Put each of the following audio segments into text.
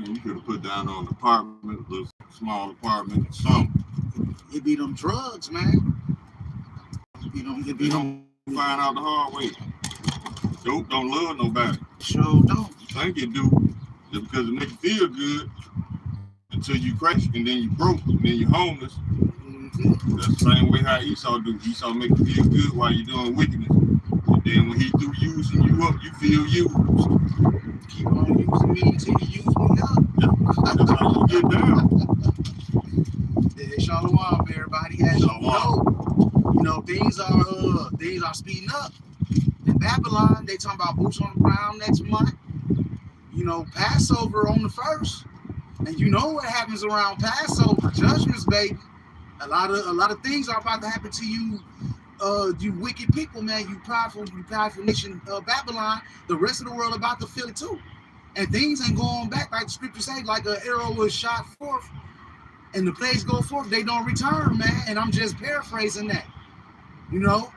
You could have put down on an apartment, a little small apartment, or something. It be them drugs, man. It be them. Find out the hard way. Dope don't love nobody. Sure don't. You think you do, just because it make you feel good until you crash, and then you broke, and then you homeless. That's the same way how Esau do. Esau make you feel good while you're doing wickedness. And then when he through using you up, you feel used. Keep on using me until you use me up. That's how you get down. Yeah, Shalom, everybody. As you know, things are speeding up. In Babylon, they talking about boots on the ground next month. You know, Passover on the 1st. And you know what happens around Passover, judgments, baby. A lot of things are about to happen to you, you wicked people, man. You prideful nation, Babylon. The rest of the world about to feel it too. And things ain't going back like the scriptures say, like an arrow was shot forth, and the plagues go forth, they don't return, man. And I'm just paraphrasing that, you know.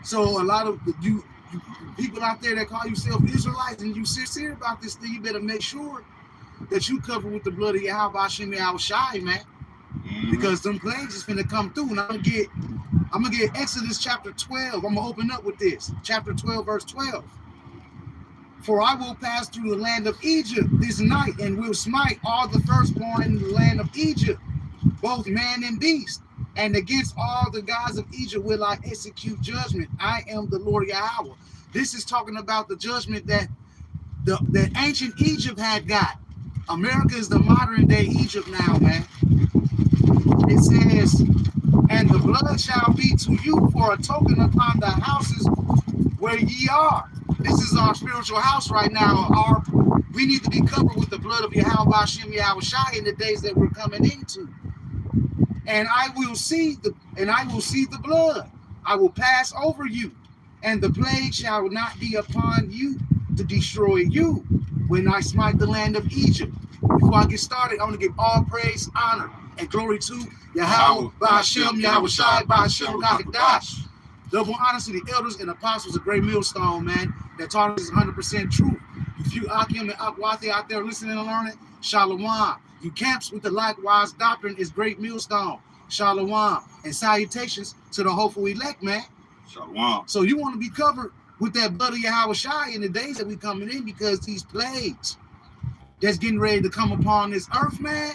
So a lot of you people out there that call yourself Israelites and you sincere about this thing, you better make sure that you cover with the blood of Yahweh Hashem Yahushai, man. Because them plagues is finna come through, and I'm gonna get Exodus chapter 12. I'm gonna open up with this, chapter 12, verse 12. For I will pass through the land of Egypt this night, and will smite all the firstborn in the land of Egypt, both man and beast. And against all the gods of Egypt will I execute judgment. I am the Lord Yahweh. This is talking about the judgment that the ancient Egypt had got. America is the modern day Egypt now, man. It says, and the blood shall be to you for a token upon the houses where ye are. This is our spiritual house right now. We need to be covered with the blood of Yahweh Hashem Yahushai in the days that we're coming into. And I will see the blood. I will pass over you, and the plague shall not be upon you to destroy you when I smite the land of Egypt. Before I get started, I want to give all praise, honor, and glory to Yahweh, Ba'ashem, Yahushai, Ba'ashem, Rakadash. Double honor to the elders and apostles, a great millstone, man, that taught us 100% truth. If you Akim and Akwati out there listening and learning, Shalom. You camps with the likewise doctrine is great millstone. Shalom. And salutations to the hopeful elect, man. Shalom. So you want to be covered with that blood of Yahushai in the days that we coming in, because these plagues that's getting ready to come upon this earth, man,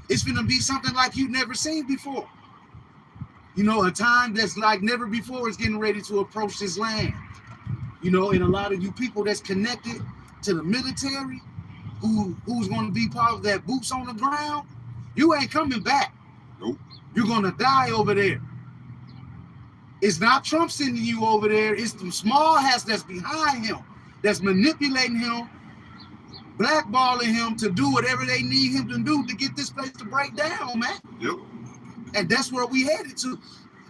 it's going to be something like you've never seen before. You know, a time that's like never before is getting ready to approach this land. You know, and a lot of you people that's connected to the military, who's going to be part of that boots on the ground, you ain't coming back. Nope. You're going to die over there. It's not Trump sending you over there. It's the small hats that's behind him, that's manipulating him, blackballing him to do whatever they need him to do to get this place to break down, man. Yep. And that's where we headed to.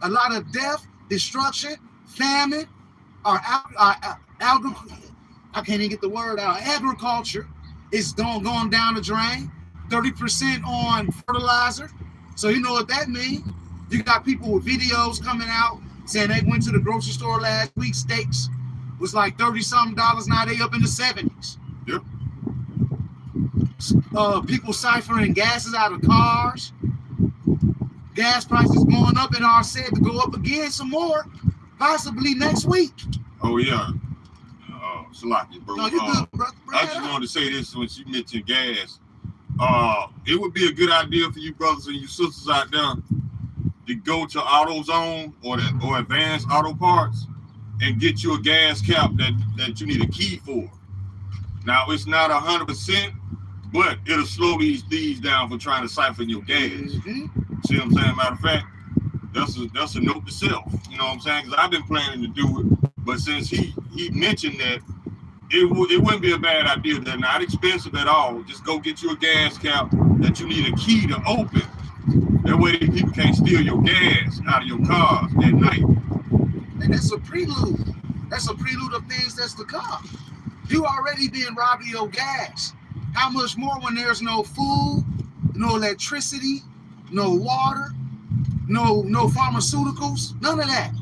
A lot of death, destruction, famine, I can't even get the word out. Agriculture is going down the drain. 30% on fertilizer. So you know what that means. You got people with videos coming out saying they went to the grocery store last week. Steaks was like $30-something. Now they up in the 70s. Yep. People ciphering gases out of cars. Gas prices going up and are said to go up again some more, possibly next week. Oh yeah. Salaki, bro. No, you good, bro. I just wanted to say this when she mentioned gas. It would be a good idea for you brothers and you sisters out there to go to AutoZone or Advanced Auto Parts and get you a gas cap that you need a key for. Now it's not 100%, but it'll slow these thieves down for trying to siphon your gas. See what I'm saying? Matter of fact, that's a note to self. You know what I'm saying? Because I've been planning to do it, but since he mentioned that, it wouldn't be a bad idea. They're not expensive at all. Just go get you a gas cap that you need a key to open. That way people can't steal your gas out of your cars at night. And that's a prelude. That's a prelude of things that's to come. You already being robbed of your gas. How much more when there's no food, no electricity, no water, no pharmaceuticals, none of that.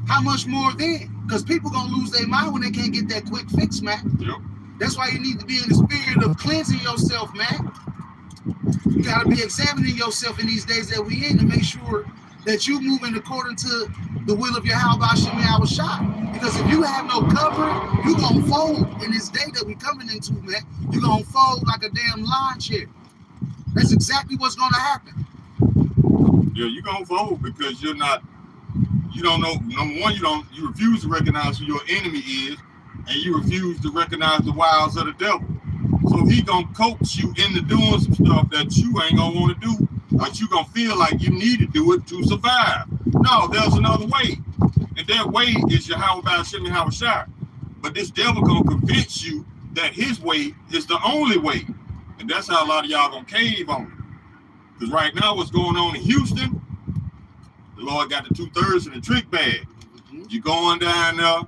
How much more then? Because people gonna lose their mind when they can't get that quick fix, man. Yep. That's why you need to be in the spirit of cleansing yourself, man. You got to be examining yourself in these days that we in to make sure that you moving according to the will of Yahweh Shem Shah. Because if you have no covering, you gonna fold in this day that we coming into, man. You gonna fold like a damn lawn chair. That's exactly what's gonna happen. Yeah, you gonna fold because you don't know. Number one, you refuse to recognize who your enemy is, and you refuse to recognize the wiles of the devil. So he gonna coach you into doing some stuff that you ain't gonna want to do, but you gonna feel like you need to do it to survive. No, there's another way, and that way is Yahweh Shem Shah. But this devil gonna convince you that his way is the only way, and that's how a lot of y'all gonna cave on it. Because right now, what's going on in Houston? The Lord got the 2/3 in the trick bag. You going down there,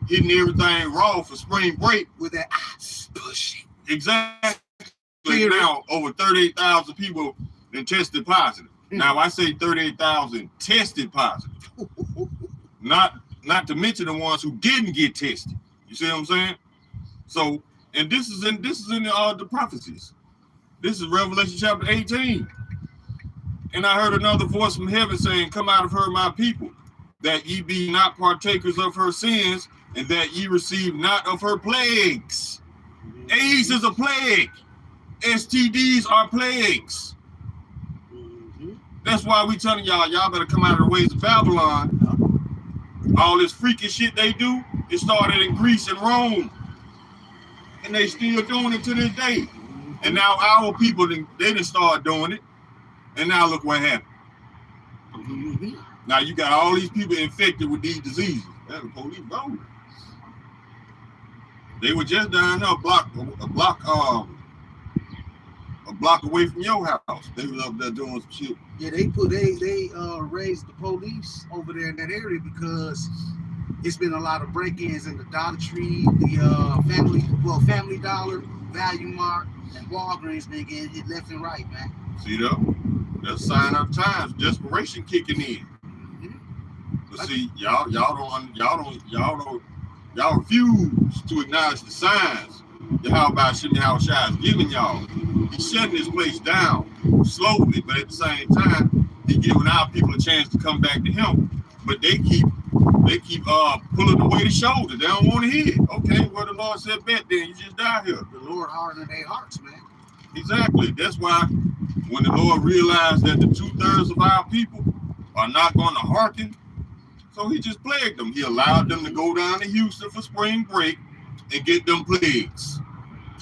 hitting everything raw for spring break with that push it. Exactly. Now over 38,000 people then tested positive. Now I say 38,000 tested positive. not to mention the ones who didn't get tested. You see what I'm saying? So, and this is in the prophecies. This is Revelation chapter 18. And I heard another voice from heaven saying, "Come out of her, my people, that ye be not partakers of her sins, and that ye receive not of her plagues." AIDS is a plague. STDs are plagues. That's why we telling y'all better come out of the ways of Babylon. All this freaky shit they do, it started in Greece and Rome. And they still doing it to this day. And now our people, they didn't start doing it. And now look what happened. Now you got all these people infected with these diseases. That's the police rolling. They were just down there a block away from your house. They was up there doing some shit. Yeah, they raised the police over there in that area because it's been a lot of break-ins in the Dollar Tree, the Family Dollar, Value Mart, and Walgreens been getting hit left and right, man. See though? That's a sign of times, desperation kicking in. But see, y'all refuse to acknowledge the signs Yahweh Shem Shah is giving y'all. He's shutting this place down slowly, but at the same time, he's giving our people a chance to come back to him. But they keep pulling away the shoulder. They don't want to hear it. Okay, well the Lord said, "Bet then you just die here." The Lord hardened their hearts, man. Exactly. That's why when the Lord realized that the 2/3 of our people are not going to hearken, so he just plagued them. He allowed them to go down to Houston for spring break and get them plagues.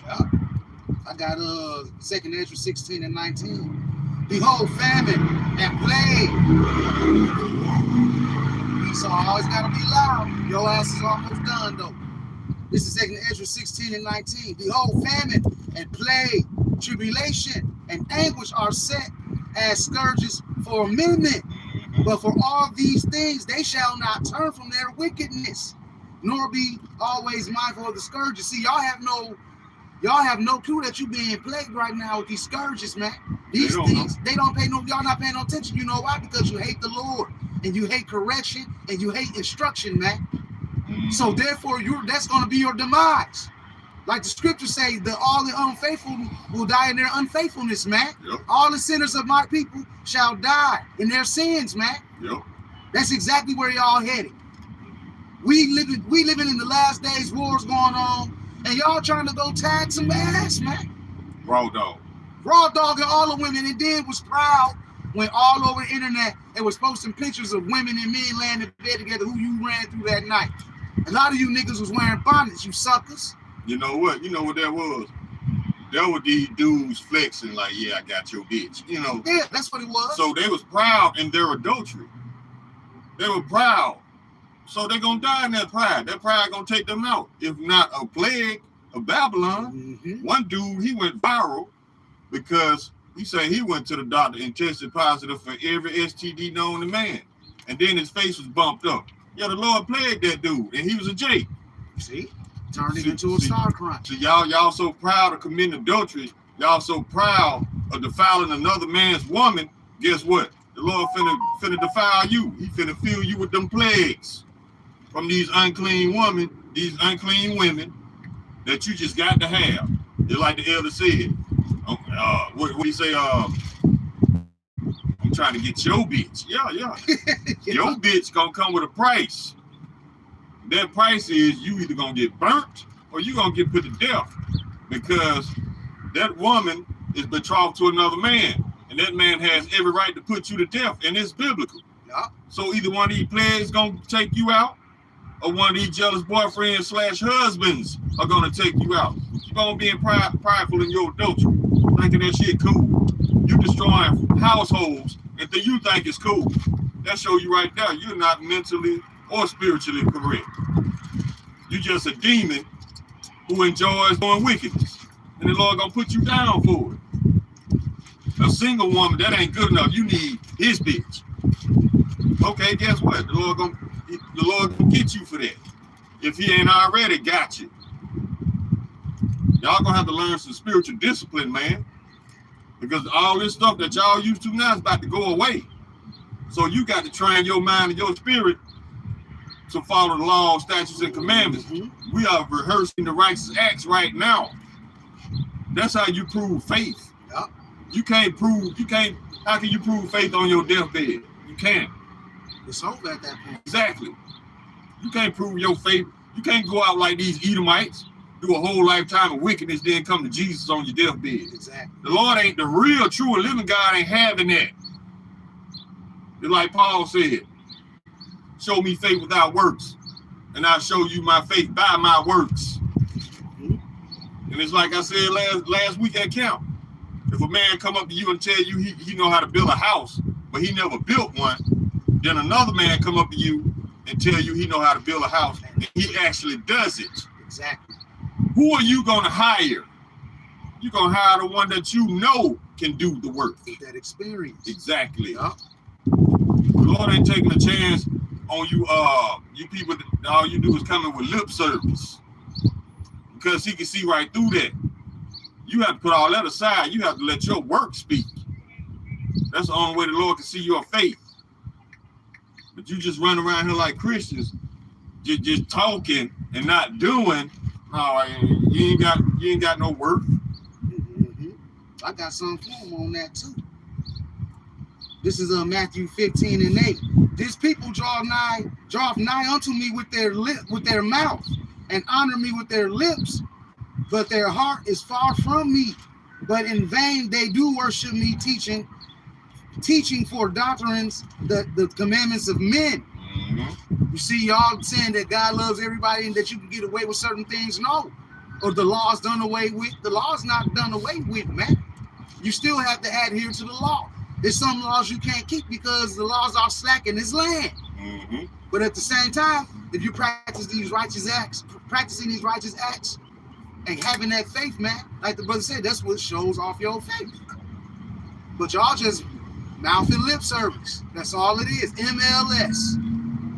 Yeah. I got 2nd Ezra 16 and 19. Behold, famine and plague. So always gotta be loud. Your ass is almost done though. This is 2nd Ezra 16 and 19. Behold, famine and plague, tribulation and anguish are set as scourges for a minute. But for all these things, they shall not turn from their wickedness, nor be always mindful of the scourges. See, y'all have no clue that you being plagued right now with these scourges, man. These things, y'all not paying no attention. You know why? Because you hate the Lord, and you hate correction, and you hate instruction, man. So therefore, that's going to be your demise. Like the scriptures say, that all the unfaithful will die in their unfaithfulness, man. Yep. All the sinners of my people shall die in their sins, man. Yep. That's exactly where y'all headed. We living in the last days, wars going on, and y'all trying to go tag some ass, man. Raw dog. Raw dog and all the women, and then was proud when all over the internet it was posting pictures of women and men laying in bed together who you ran through that night. A lot of you niggas was wearing bonnets, you suckers. You know what? You know what that was? That were these dudes flexing like, yeah, I got your bitch. You know? Yeah, that's what it was. So they was proud in their adultery. They were proud. So they're going to die in that pride. That pride going to take them out. If not a plague of Babylon. One dude, he went viral because he said he went to the doctor and tested positive for every STD known to man. And then his face was bumped up. Yeah, the Lord plagued that dude, and he was a Jake. See? Turned it into a star crunch. So y'all so proud of committing adultery. Y'all so proud of defiling another man's woman. Guess what? The Lord finna defile you. He finna fill you with them plagues from these unclean women, that you just got to have. Just like the elder said. What do you say? I'm trying to get your bitch. Yeah. Your bitch gonna come with a price. That price is you either gonna get burnt or you gonna get put to death, because that woman is betrothed to another man, and that man has every right to put you to death, and it's biblical. Yeah. So either one of these players gonna take you out, or one of these jealous boyfriends / husbands are gonna take you out. Keep on being prideful in your adultery, thinking that shit cool. You destroying households and you think it's cool. That show you right there you're not mentally or spiritually correct. You're just a demon who enjoys doing wickedness, and the Lord gonna put you down for it. A single woman, that ain't good enough. You need his bitch. Okay, guess what? The Lord gonna get you for that. If he ain't already got you. Y'all gonna have to learn some spiritual discipline, man. Because all this stuff that y'all used to now is about to go away. So you got to train your mind and your spirit to follow the law, statutes, and commandments. Mm-hmm. We are rehearsing the righteous acts right now. That's how you prove faith. Yep. How can you prove faith on your deathbed? You can't. It's over at that point. Exactly. You can't prove your faith. You can't go out like these Edomites, do a whole lifetime of wickedness, then come to Jesus on your deathbed. Exactly. The Lord ain't the real, true, and living God ain't having that. Just like Paul said, show me faith without works, and I'll show you my faith by my works. Mm-hmm. And it's like I said last week at camp. If a man come up to you and tell you he know how to build a house, but he never built one, then another man come up to you and tell you he know how to build a house, and he actually does it. Exactly. Who are you going to hire? You're going to hire the one that you know can do the work. That experience. Exactly. Yep. The Lord ain't taking a chance on you people that all you do is come in with lip service, because he can see right through that. You have to put all that aside. You have to let your work speak. That's the only way the Lord can see your faith. But you just run around here like Christians, just talking and not doing. No, you ain't got no work. Mm-hmm. I got something for him on that too. This is Matthew 15:8. These people draw nigh unto me with their mouth, and honor me with their lips, but their heart is far from me. But in vain they do worship me, teaching for doctrines the commandments of men. Mm-hmm. You see, y'all saying that God loves everybody and that you can get away with certain things. No. Or the law's done away with. The law's not done away with, man. You still have to adhere to the law. There's some laws you can't keep because the laws are slack in this land. Mm-hmm. But at the same time, if you practicing these righteous acts, and having that faith, man, like the brother said, that's what shows off your faith. But y'all just mouth and lip service. That's all it is. MLS.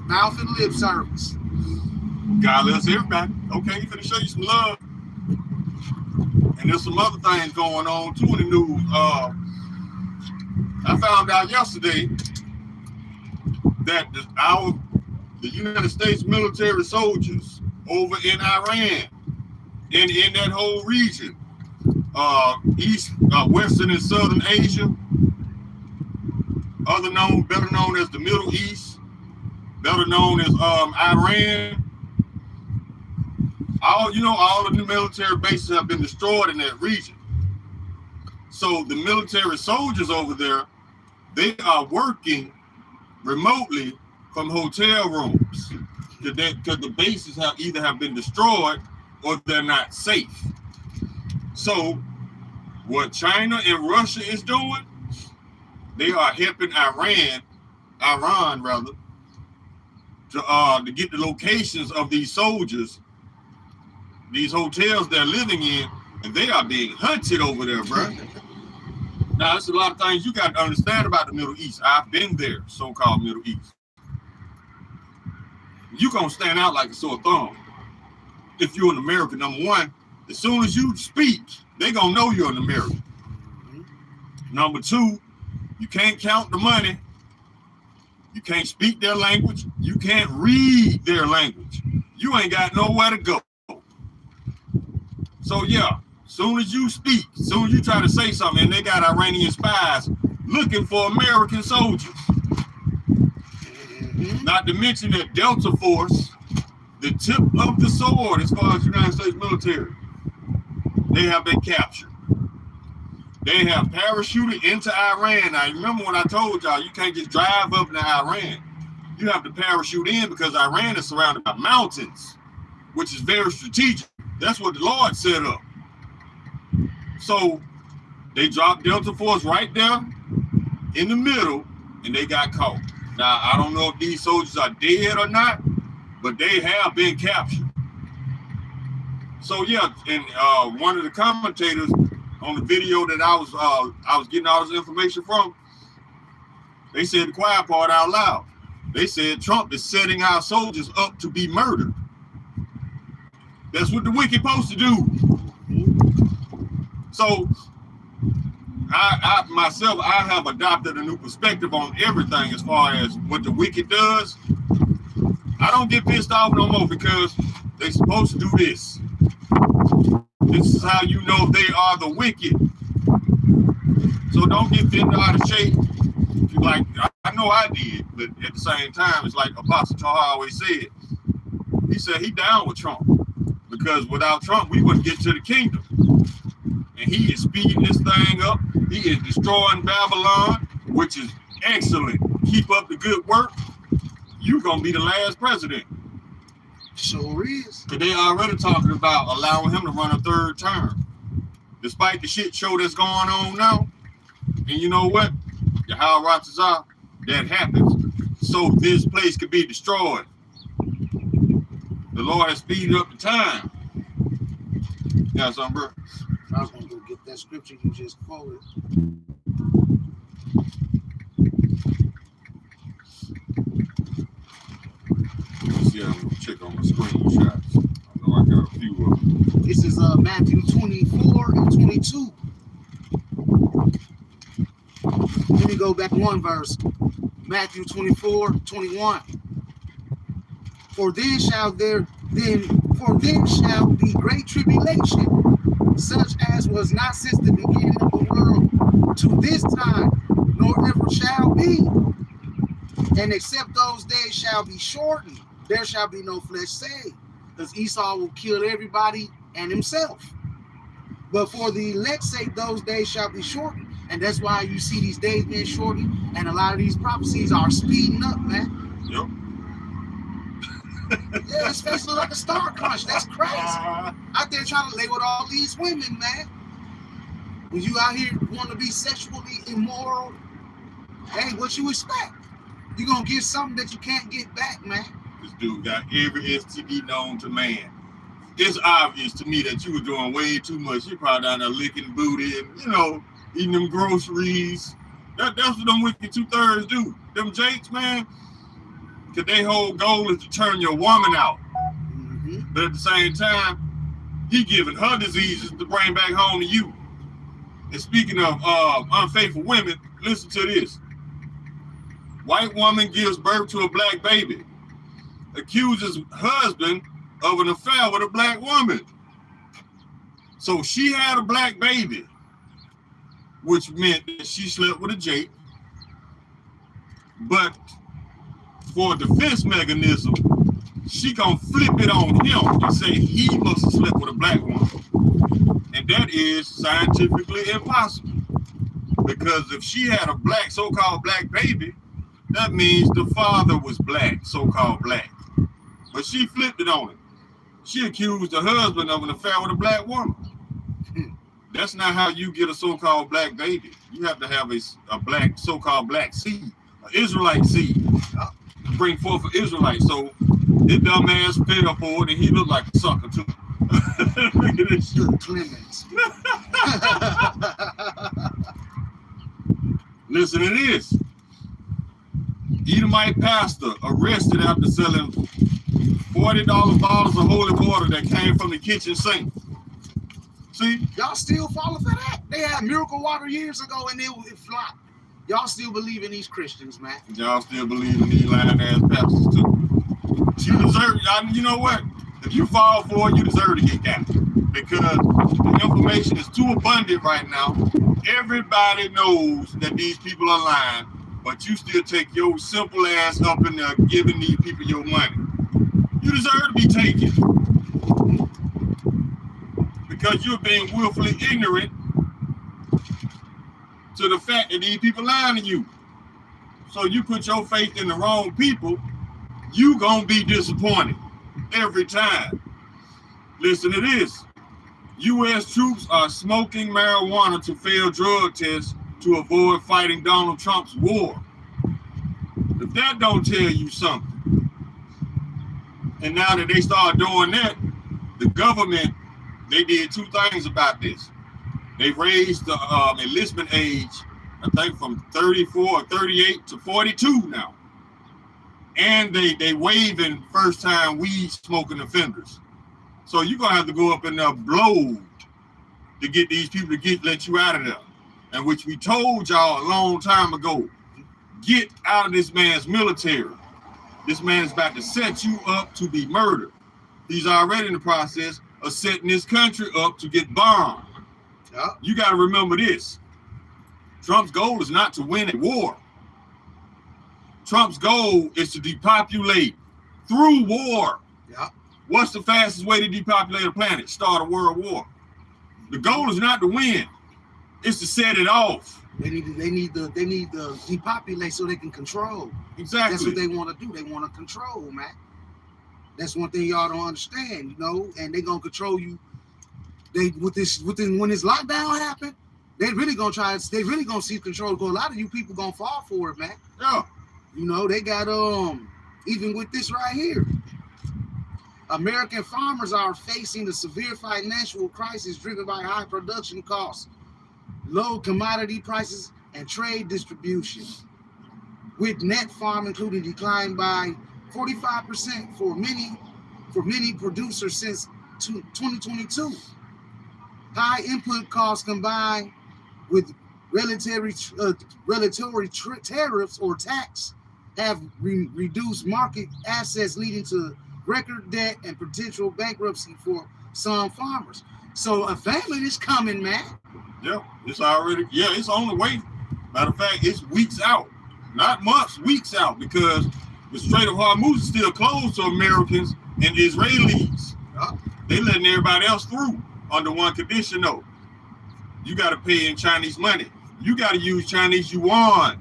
Mouth and lip service. God loves everybody. Okay, he's gonna show you some love. And there's some other things going on too in the news. I found out yesterday that the United States military soldiers over in Iran, in that whole region, Western and Southern Asia, better known as the Middle East, better known as Iran. All of the military bases have been destroyed in that region. So the military soldiers over there, they are working remotely from hotel rooms because the bases have been destroyed or they're not safe. So what China and Russia is doing, they are helping Iran to get the locations of these soldiers, these hotels they're living in, and they are being hunted over there, bro. Now, there's a lot of things you got to understand about the Middle East. I've been there, so-called Middle East. You're going to stand out like a sore thumb if you're an American. Number one, as soon as you speak, they're going to know you're an American. Number two, you can't count the money. You can't speak their language. You can't read their language. You ain't got nowhere to go. So yeah, soon as you speak, soon as you try to say something, and they got Iranian spies looking for American soldiers. Not to mention that Delta Force, the tip of the sword as far as the United States military, they have been captured. They have parachuted into Iran. Now, remember when I told y'all, you can't just drive up into Iran. You have to parachute in because Iran is surrounded by mountains, which is very strategic. That's what the Lord set up. So they dropped Delta Force right there in the middle, and they got caught. Now, I don't know if these soldiers are dead or not, but they have been captured. So yeah, and one of the commentators on the video that I was getting all this information from, they said the quiet part out loud. They said Trump is setting our soldiers up to be murdered. That's what the wicked supposed to do. So I myself have adopted a new perspective on everything as far as what the wicked does. I don't get pissed off no more because they're supposed to do this. This is how you know they are the wicked. So don't get bent out of shape. Like, I know I did, but at the same time, it's like Apostle Taha always said. He said he down with Trump because without Trump, we wouldn't get to the kingdom. And he is speeding this thing up. He is destroying Babylon, which is excellent. Keep up the good work. You're going to be the last president. Sure is. Because they already talking about allowing him to run a third term. Despite the shit show that's going on now. And you know what? Yahweh Ratazah, that happens. So this place could be destroyed. The Lord has speeded up the time. Yeah, something, bro. I was going to go get that scripture you just quoted. See, I'm going to check on my screenshots. I know I got a few of them. This is Matthew 24 and 22. Let me go back one verse. Matthew 24, 21. For then shall be great tribulation, such as was not since the beginning of the world to this time, nor ever shall be. And except those days shall be shortened, there shall be no flesh saved, because Esau will kill everybody and himself. But for the elect's sake, those days shall be shortened. And that's why you see these days being shortened, and a lot of these prophecies are speeding up, man. Yep. Yeah, it's basically like a star crunch. That's crazy. Out there trying to lay with all these women, man. When you out here want to be sexually immoral, hey, what you expect? You're going to get something that you can't get back, man. This dude got every STD known to man. It's obvious to me that you were doing way too much. You probably down there licking booty and, you know, eating them groceries. That's what them wicked 2/3 do. Them Jakes, man, because their whole goal is to turn your woman out. Mm-hmm. But at the same time, he giving her diseases to bring back home to you. And speaking of unfaithful women, listen to this. White woman gives birth to a black baby, accuses husband of an affair with a black woman. So she had a black baby, which meant that she slept with a Jake. But for a defense mechanism, she gonna flip it on him and say he must have slept with a black woman. And that is scientifically impossible. Because if she had a black, so-called black baby, that means the father was black, so-called black. But she flipped it on him. She accused the husband of an affair with a black woman. That's not how you get a so-called black baby. You have to have a black, so-called black seed, an Israelite seed, to bring forth an Israelite. So his dumb ass fed up for it, and he looked like a sucker too. Look at this shit. Clemens. Listen to this. Edomite pastor arrested after selling $40 bottles of holy water that came from the kitchen sink. See? Y'all still falling for that? They had miracle water years ago and it flopped. Y'all still believe in these Christians, man. Y'all still believe in these lying ass pastors too. You deserve, you know what? If you fall for it, you deserve to get got. Because the information is too abundant right now. Everybody knows that these people are lying, but you still take your simple ass up in there giving these people your money. You deserve to be taken. Because you're being willfully ignorant to the fact that these people lying to you. So you put your faith in the wrong people, you gonna be disappointed every time. Listen to this. U.S. troops are smoking marijuana to fail drug tests to avoid fighting Donald Trump's war. If that don't tell you something. And now that they start doing that, the government, they did two things about this. They raised the enlistment age, I think from 34 or 38 to 42 now. And they waiving first time weed smoking offenders. So you're gonna have to go up in there blowed to get these people to let you out of there. And which we told y'all a long time ago, get out of this man's military. This man's about to set you up to be murdered. He's already in the process of setting this country up to get bombed. Yeah. You got to remember this. Trump's goal is not to win a war. Trump's goal is to depopulate through war. Yeah. What's the fastest way to depopulate a planet? Start a world war. The goal is not to win. It's to set it off. They need to depopulate so they can control. Exactly. That's what they want to do. They want to control, man. That's one thing y'all don't understand, you know. And they gonna control you. When this lockdown happen, they really gonna seize control. Because a lot of you people gonna fall for it, man. Yeah. You know, they got even with this right here. American farmers are facing a severe financial crisis driven by high production costs, low commodity prices, and trade distribution, with net farm including declined by 45% for many producers since 2022. High input costs combined with regulatory tariffs or tax have reduced market assets, leading to record debt and potential bankruptcy for some farmers. So a famine is coming, man. Yeah, it's on the way. Matter of fact, it's weeks out, not months, weeks out, because the Strait of Hormuz is still closed to Americans and Israelis. They letting everybody else through under one condition though. You got to pay in Chinese money. You got to use Chinese yuan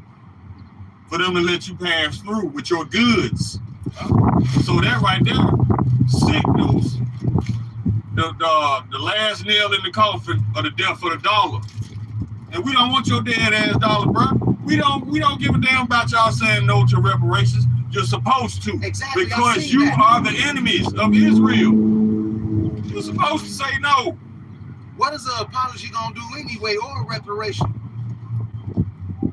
for them to let you pass through with your goods. So that right there signals the last nail in the coffin of the death of the dollar. And we don't want your dead ass dollar, bro. We don't give a damn about y'all saying no to reparations. You're supposed to. Exactly. Because you are the enemies of Israel. You're supposed to say no. What is an apology gonna do anyway, or a reparation?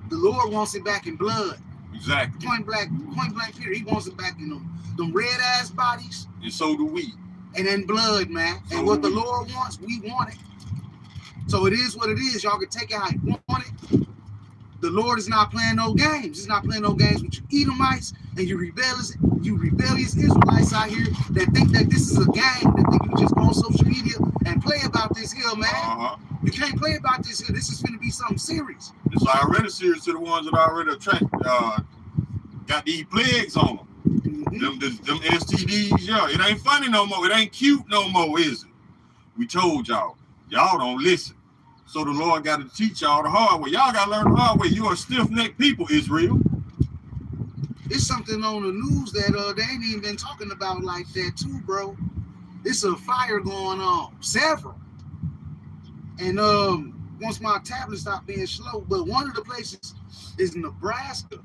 The Lord wants it back in blood. Exactly. Point blank period. He wants it back in them red ass bodies. And so do we. And in blood, man. And what the Lord wants, we want it. So it is what it is. Y'all can take it how you want it. The Lord is not playing no games. He's not playing no games with you Edomites and you rebellious Israelites out here that think that this is a game, that think you just go on social media and play about this here, man. You can't play about this here. This is going to be something serious. It's already serious to the ones that already got these plagues on them. Mm-hmm. Them STDs, yeah. It ain't funny no more. It ain't cute no more, is it? We told y'all. Y'all don't listen. So the Lord got to teach y'all the hard way. Y'all got to learn the hard way. You are stiff-necked people, Israel. It's something on the news that they ain't even been talking about like that too, bro. It's a fire going on. Several. And once my tablet stopped being slow, but one of the places is Nebraska.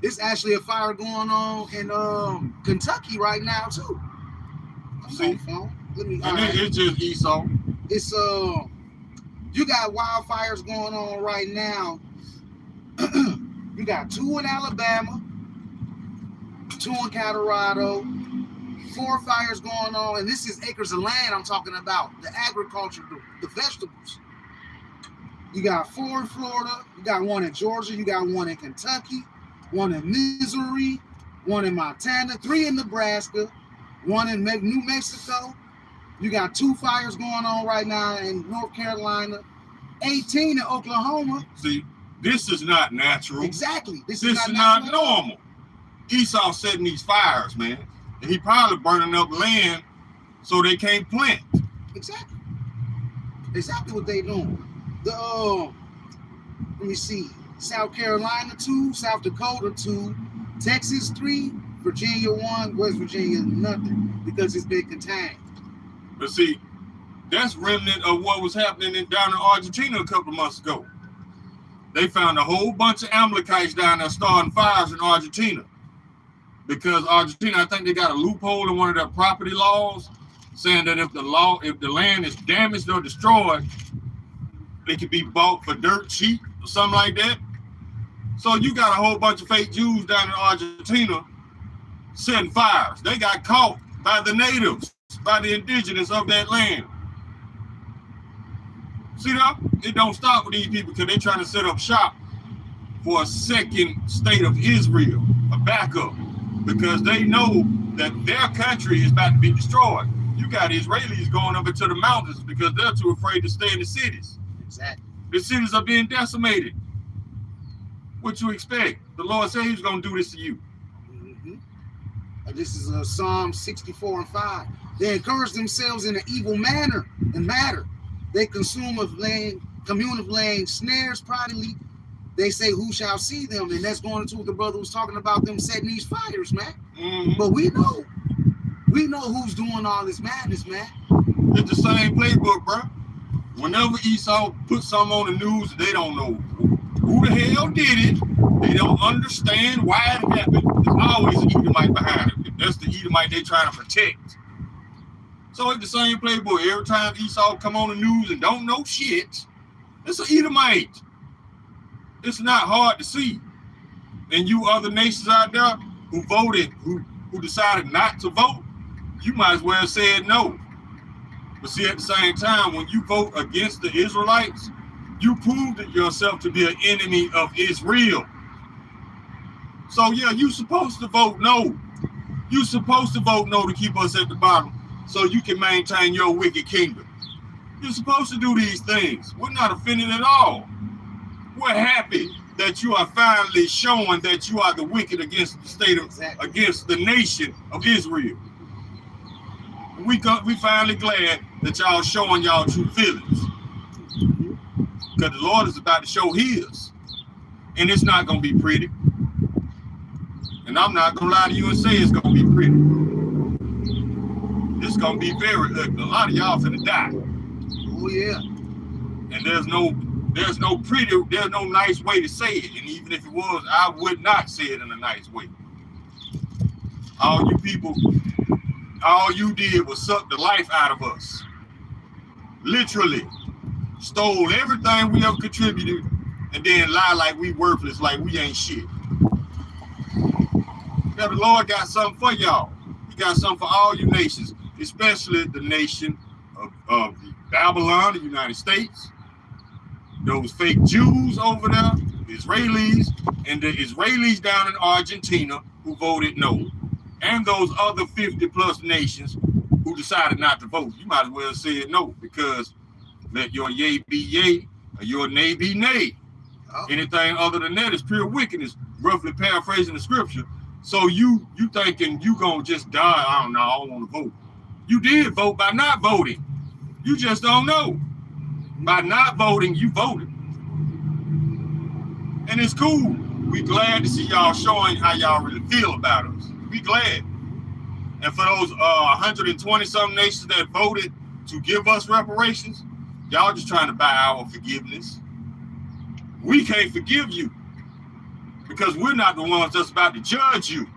It's actually a fire going on in Kentucky right now too. See? Let me. It's just Esau. It's you got wildfires going on right now. You got 2 in Alabama, 2 in Colorado, 4 fires going on, and this is acres of land I'm talking about, the agriculture, the vegetables. You got 4 in Florida, you got 1 in Georgia, you got 1 in Kentucky, 1 in Missouri, 1 in Montana, 3 in Nebraska, one in New Mexico. You got 2 fires going on right now in North Carolina, 18 in Oklahoma. See, this is not natural. Exactly. This is not normal. Esau setting these fires, man. And he probably burning up land so they can't plant. Exactly. Exactly what they doing. Let me see. South Carolina 2, South Dakota 2, Texas 3, Virginia 1, West Virginia nothing because it's been contained. But see, that's remnant of what was happening down in Argentina a couple of months ago. They found a whole bunch of Amalekites down there starting fires in Argentina. Because Argentina, I think they got a loophole in one of their property laws saying that if the land is damaged or destroyed, it can be bought for dirt cheap or something like that. So you got a whole bunch of fake Jews down in Argentina setting fires. They got caught by the natives, by the indigenous of that land. See that? It don't stop with these people because they're trying to set up shop for a second state of Israel, a backup, because they know that their country is about to be destroyed. You got Israelis going up into the mountains because they're too afraid to stay in the cities. Exactly. The cities are being decimated. What you expect? The Lord said he's going to do this to you. Mm-hmm. This is Psalm 64 and 5. They encourage themselves in an evil manner and matter. They commune of laying snares privately. They say, who shall see them? And that's going into what the brother was talking about, them setting these fires, man. Mm-hmm. But we know who's doing all this madness, man. It's the same playbook, bro. Whenever Esau puts something on the news, they don't know who the hell did it. They don't understand why it happened. There's always an Edomite behind it. That's the Edomite they're trying to protect. So it's the same playbook. Every time Esau come on the news and don't know shit, it's an Edomite. It's not hard to see. And you other nations out there who voted, who decided not to vote, you might as well say no. But see, at the same time, when you vote against the Israelites, you proved yourself to be an enemy of Israel. So yeah, you're supposed to vote no. You're supposed to vote no to keep us at the bottom so you can maintain your wicked kingdom. You're supposed to do these things. We're not offended at all. We're happy that you are finally showing that you are the wicked against the state of, against the nation of Israel. We finally glad that y'all showing y'all true feelings. Because the Lord is about to show his. And it's not going to be pretty. And I'm not going to lie to you and say it's going to be pretty. It's going to be very ugly. A lot of y'all finna die. Oh, yeah. And there's no nice way to say it. And even if it was, I would not say it in a nice way. All you people, all you did was suck the life out of us. Literally. Stole everything we have contributed and then lie like we worthless, like we ain't shit. Now the Lord got something for y'all. He got something for all you nations, especially the nation of Babylon, the United States. Those fake Jews over there, Israelis, and the Israelis down in Argentina who voted no. And those other 50 plus nations who decided not to vote. You might as well say no, because let your yea be yea, or your nay be nay. Oh. Anything other than that is pure wickedness, roughly paraphrasing the scripture. So you thinking you gonna just die, I don't want to vote. You did vote by not voting. You just don't know. By not voting, you voted. And it's cool. We glad to see y'all showing how y'all really feel about us. We glad. And for those 120 some nations that voted to give us reparations, y'all just trying to buy our forgiveness. We can't forgive you because we're not the ones that's about to judge you.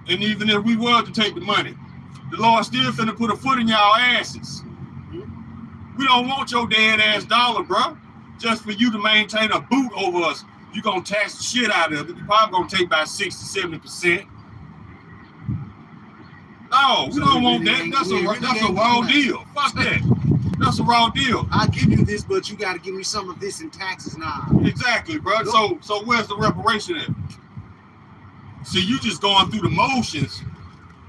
And even if we were to take the money, the Lord still finna put a foot in y'all asses. We don't want your dead ass dollar, bro. Just for you to maintain a boot over us, you gonna tax the shit out of it. You're probably gonna take about 60-70%. No, we don't want that. That's a raw deal. Fuck that. That's a raw deal. I'll give you this, but you got to give me some of this in taxes now. Exactly, bro. So where's the reparation at? See, you just going through the motions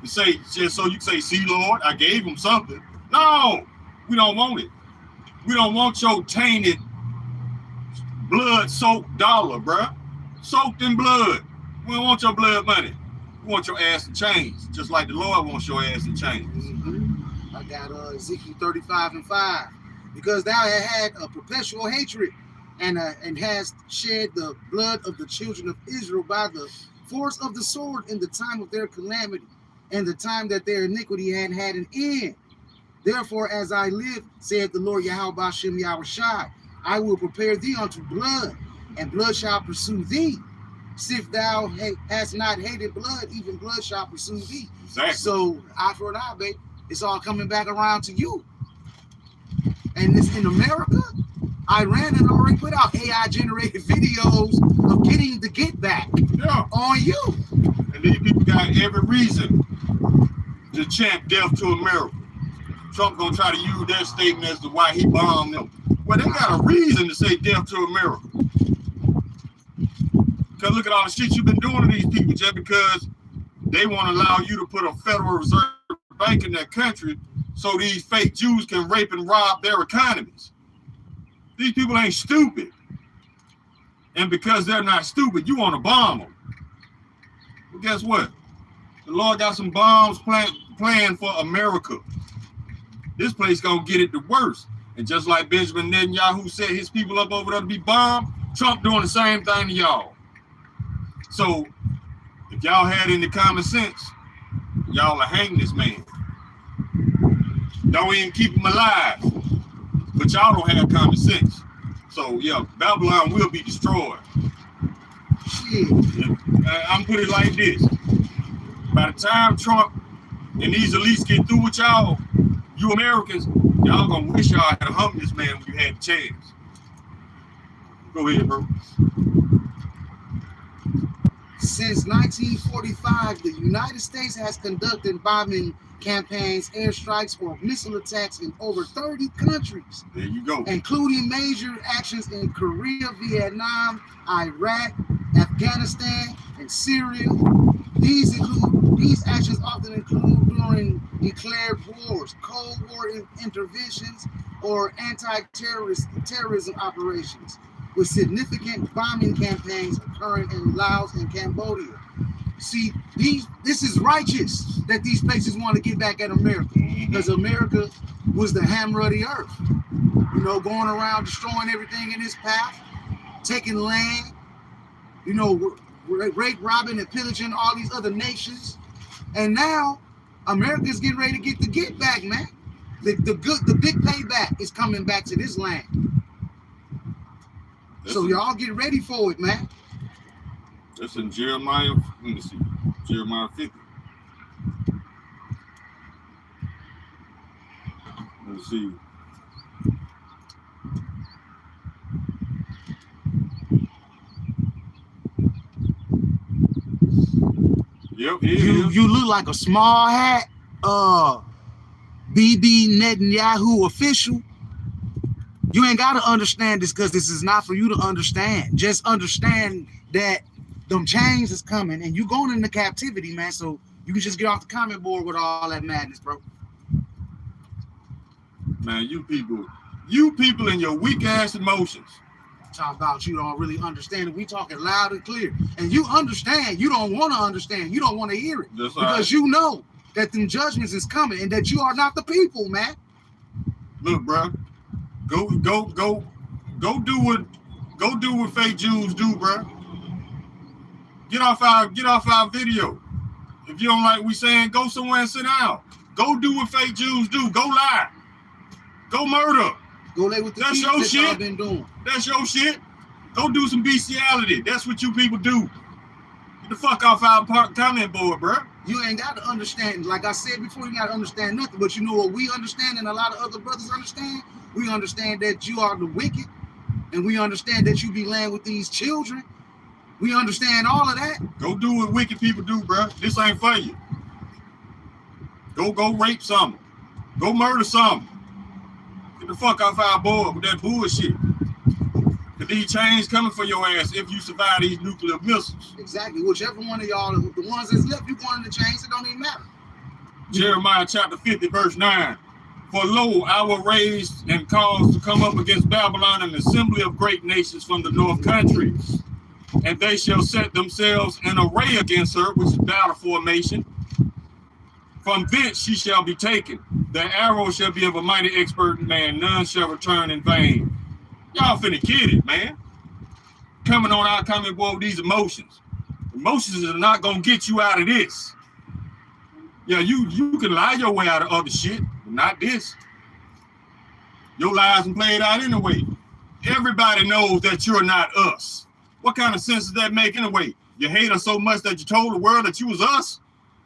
To say, just so you can say, see, Lord, I gave him something. No, we don't want it. We don't want your tainted, blood-soaked dollar, bruh. Soaked in blood. We don't want your blood money. We want your ass to change, just like the Lord wants your ass to change. Mm-hmm. I got Ezekiel 35:5. Because thou hast had a perpetual hatred and hast shed the blood of the children of Israel by the force of the sword in the time of their calamity, and the time that their iniquity had an end. Therefore, as I live, saith the Lord Yahweh Bashem Yahushai, I will prepare thee unto blood, and blood shall pursue thee. If thou hast not hated blood, even blood shall pursue thee. Exactly. So, eye for an eye, babe. It's all coming back around to you. And this in America, Iran had already put out AI-generated videos of getting the get back on you. And these people got every reason to chant death to America. Trump gonna try to use that statement as to why he bombed them. Well, they got a reason to say death to America. Because look at all the shit you've been doing to these people just because they want to allow you to put a Federal Reserve Bank in their country so these fake Jews can rape and rob their economies. These people ain't stupid. And because they're not stupid, you want to bomb them. But guess what? The Lord got some bombs planned for America. This place gonna get it the worst. And just like Benjamin Netanyahu set his people up over there to be bombed, Trump doing the same thing to y'all. So if y'all had any common sense, y'all are hang this man. Don't even keep him alive. But y'all don't have common sense. So yeah, Babylon will be destroyed. Shit. I'm put it like this. By the time Trump and these elites get through with y'all, you Americans, y'all gonna wish y'all had humped this man when you had the chance. Go ahead, bro. Since 1945, the United States has conducted bombing campaigns, airstrikes, or missile attacks in over 30 countries. There you go. Including major actions in Korea, Vietnam, Iraq, Afghanistan, and Syria. These actions often include during declared wars, Cold War interventions, or anti-terrorism operations, with significant bombing campaigns occurring in Laos and Cambodia. See, this is righteous that these places want to get back at America, because America was the hammer of the earth. You know, going around destroying everything in its path, taking land, you know, rape, robbing, and pillaging all these other nations. And now America's getting ready to get the get back, man. The big payback is coming back to this land. So y'all get ready for it, man. That's in Jeremiah, let me see, Jeremiah 50. Let's see. Yep, you look like a small hat, BB Netanyahu official. You ain't got to understand this because this is not for you to understand. Just understand that them chains is coming and you going into captivity, man. So you can just get off the comment board with all that madness, bro. Man, you people and your weak ass emotions. Talk about you don't really understand it. We talking loud and clear. And you understand. You don't want to understand. You don't want to hear it. That's because right. You know that them judgments is coming and that you are not the people, man. Look, bro. Go do what fake Jews do, bro. Get off our video. If you don't like what we saying, go somewhere and sit down. Go do what fake Jews do. Go lie. Go murder. Go lay with the That's people your that shit. y'all been doing. That's your shit. Go do some bestiality. That's what you people do. Get the fuck off our comment board, bro. You ain't got to understand. Like I said before, you got to understand nothing. But you know what we understand and a lot of other brothers understand? We understand that you are the wicked. And we understand that you be laying with these children. We understand all of that. Go do what wicked people do, bro. This ain't for you. Go rape something. Go murder something. Get the fuck off our board with that bullshit. Cause these chains coming for your ass if you survive these nuclear missiles. Exactly. Whichever one of y'all, the ones that's left, you going in the chains, it don't even matter. Jeremiah chapter 50, verse 9. For lo, I will raise and cause to come up against Babylon an assembly of great nations from the north country. And they shall set themselves in array against her, which is battle formation. From thence she shall be taken. The arrow shall be of a mighty expert man. None shall return in vain. Y'all finna get it, man. Coming on our comic boy with these emotions. Emotions are not gonna get you out of this. Yeah, you can lie your way out of other shit, but not this. Your lies been played out anyway. Everybody knows that you're not us. What kind of sense does that make anyway? You hate us so much that you told the world that you was us?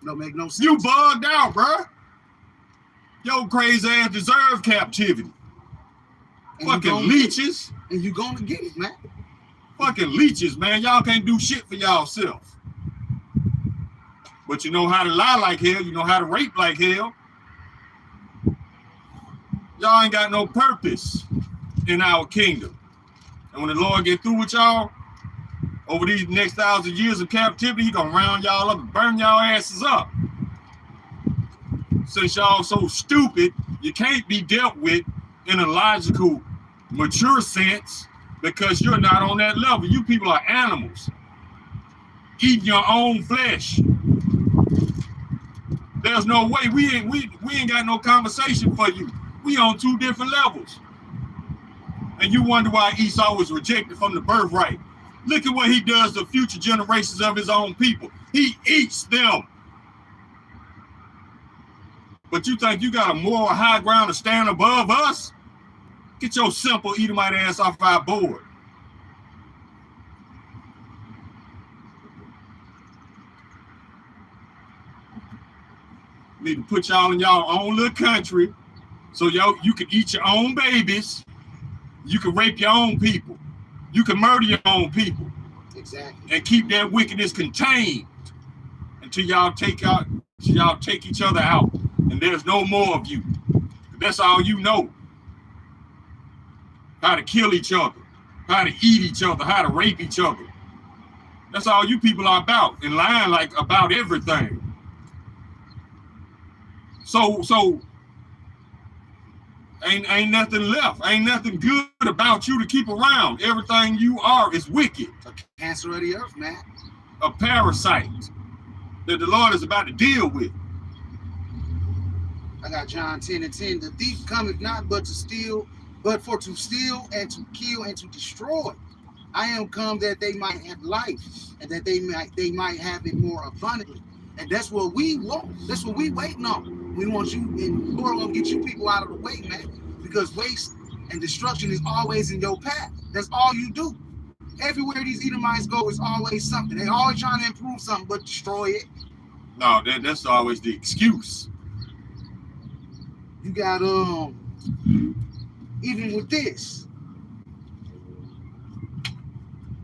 Don't make no sense. You bugged out, bro. Your crazy ass deserve captivity. And fucking leeches. And you gonna get it, man. Fucking leeches, man. Y'all can't do shit for y'all self. But you know how to lie like hell. You know how to rape like hell. Y'all ain't got no purpose in our kingdom. And when the Lord get through with y'all, over these next 1,000 years of captivity, he gonna round y'all up and burn y'all asses up. Since y'all so stupid, you can't be dealt with in a logical, mature sense because you're not on that level. You people are animals, eating your own flesh. There's no way we ain't got no conversation for you. We on two different levels. And you wonder why Esau was rejected from the birthright. Look at what he does to future generations of his own people. He eats them. But you think you got a moral high ground to stand above us? Get your simple Edomite ass off our board. Need to put y'all in y'all own little country so you can eat your own babies. You can rape your own people. You can murder your own people. Exactly. And keep that wickedness contained until y'all take each other out. And there's no more of you. That's all you know. How to kill each other, how to eat each other, how to rape each other. That's all you people are about, and lying like about everything. So ain't nothing left. Ain't nothing good about you to keep around. Everything you are is wicked. A cancer of the earth, man. A parasite that the Lord is about to deal with. I got John 10:10. The thief cometh not but for to steal and to kill and to destroy. I am come that they might have life and that they might have it more abundantly. And that's what we want. That's what we waiting on. We want you, and Lord gonna get you people out of the way, man. Because waste and destruction is always in your path. That's all you do. Everywhere these Edomites go is always something. They always trying to improve something, but destroy it. No, that's always the excuse. You got even with this,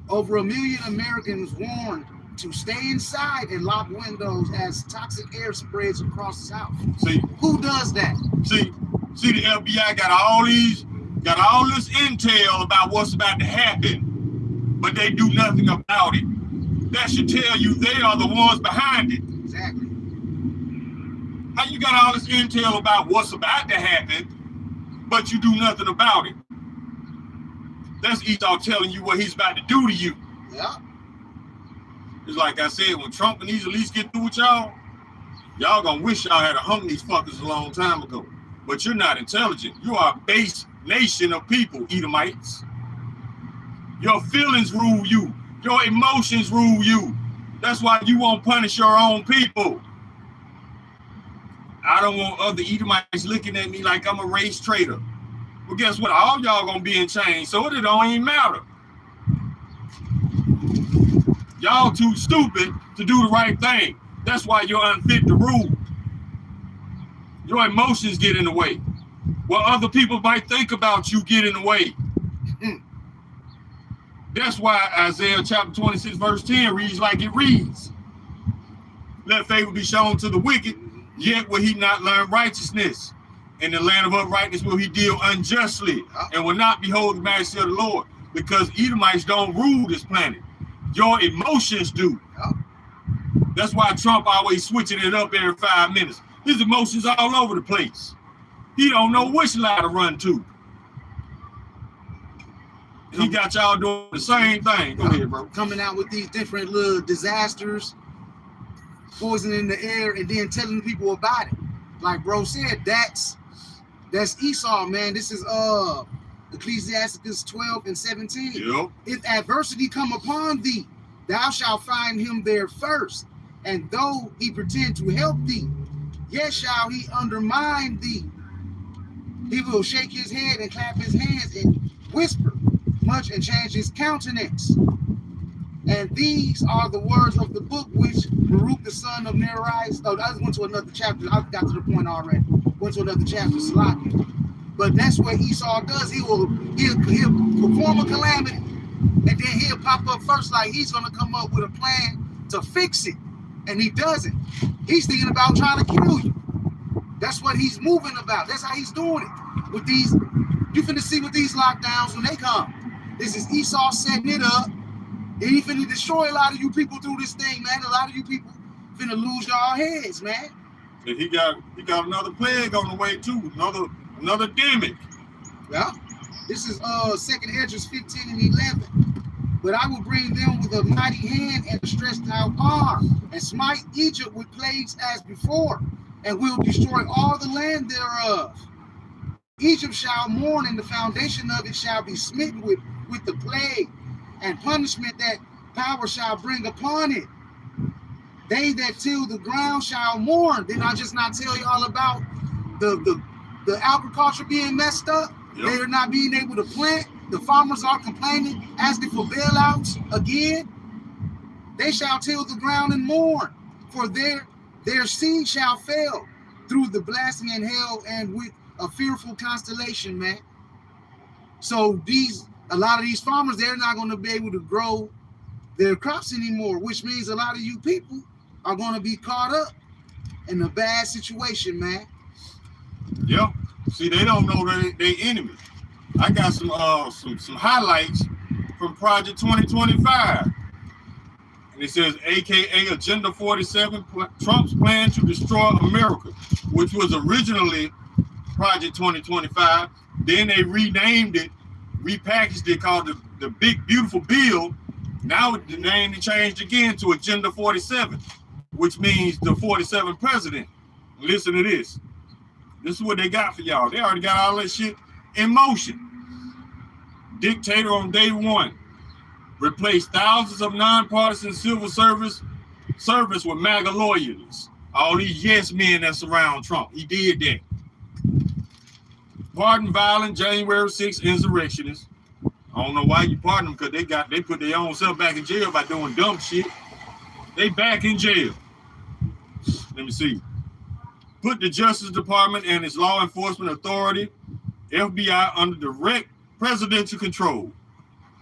over 1 million Americans warned to stay inside and lock windows as toxic air spreads across the South. See, who does that? See, the FBI got all this intel about what's about to happen, but they do nothing about it. That should tell you they are the ones behind it. Exactly. How you got all this intel about what's about to happen, but you do nothing about it? That's Esau telling you what he's about to do to you. Yeah. It's like I said, when Trump and these elites get through with y'all gonna wish y'all had hung these fuckers a long time ago. But you're not intelligent. You are a base nation of people, Edomites. Your feelings rule you. Your emotions rule you. That's why you won't punish your own people. I don't want other Edomites looking at me like I'm a race traitor. Well, guess what? All y'all gonna be in chains, so it don't even matter. Y'all too stupid to do the right thing. That's why you're unfit to rule. Your emotions get in the way. What other people might think about you get in the way. That's why Isaiah chapter 26 verse 10 reads like it reads. Let favor be shown to the wicked, yet will he not learn righteousness. In the land of uprightness will he deal unjustly, and will not behold the majesty of the Lord, because Edomites don't rule this planet. Your emotions do. That's why Trump always switching it up every 5 minutes. His emotions all over the place. He don't know which lie to run to. He got y'all doing the same thing. Go ahead, bro. Coming out with these different little disasters, poisoning the air, and then telling people about it. Like bro said, that's Esau, man. This is Ecclesiasticus 12 and 17. Yep. If adversity come upon thee, thou shalt find him there first. And though he pretend to help thee, yet shall he undermine thee. He will shake his head and clap his hands and whisper much and change his countenance. And these are the words of the book which Baruch the son of Neriah. Oh, I went to another chapter. I got to the point already. Went to another chapter, Salakia. But that's what Esau does. He'll perform a calamity, and then he'll pop up first like he's gonna come up with a plan to fix it. And he doesn't. He's thinking about trying to kill you. That's what he's moving about. That's how he's doing it. With these, you finna see with these lockdowns when they come. This is Esau setting it up. And he finna destroy a lot of you people through this thing, man. A lot of you people finna lose y'all heads, man. And he got another plague on the way too. Another demic. Yeah. This is 2nd Esdras 15 and 11. But I will bring them with a mighty hand and a stretched out arm, and smite Egypt with plagues as before, and will destroy all the land thereof. Egypt shall mourn, and the foundation of it shall be smitten with the plague, and punishment that power shall bring upon it. They that till the ground shall mourn. Did I just not tell you all about the agriculture being messed up? Yep. They're not being able to plant. The farmers are complaining, asking for bailouts again. They shall till the ground and mourn, for their seed shall fail through the blasting and hell and with a fearful constellation, man. So a lot of these farmers, they're not going to be able to grow their crops anymore, which means a lot of you people are going to be caught up in a bad situation, man. Yeah. See, they don't know they enemy. I got some highlights from Project 2025. And it says, AKA Agenda 47, Trump's plan to destroy America, which was originally Project 2025. Then they renamed it, repackaged it, called the Big Beautiful Bill. Now the name changed again to Agenda 47, which means the 47th president. Listen to this. This is what they got for y'all. They already got all that shit in motion. Dictator on day one. Replace thousands of nonpartisan civil service with MAGA lawyers. All these yes men that surround Trump. He did that. Pardon violent January 6th insurrectionists. I don't know why you pardon them, because they put their own self back in jail by doing dumb shit. They back in jail. Let me see. Put the Justice Department and its law enforcement authority, FBI, under direct presidential control.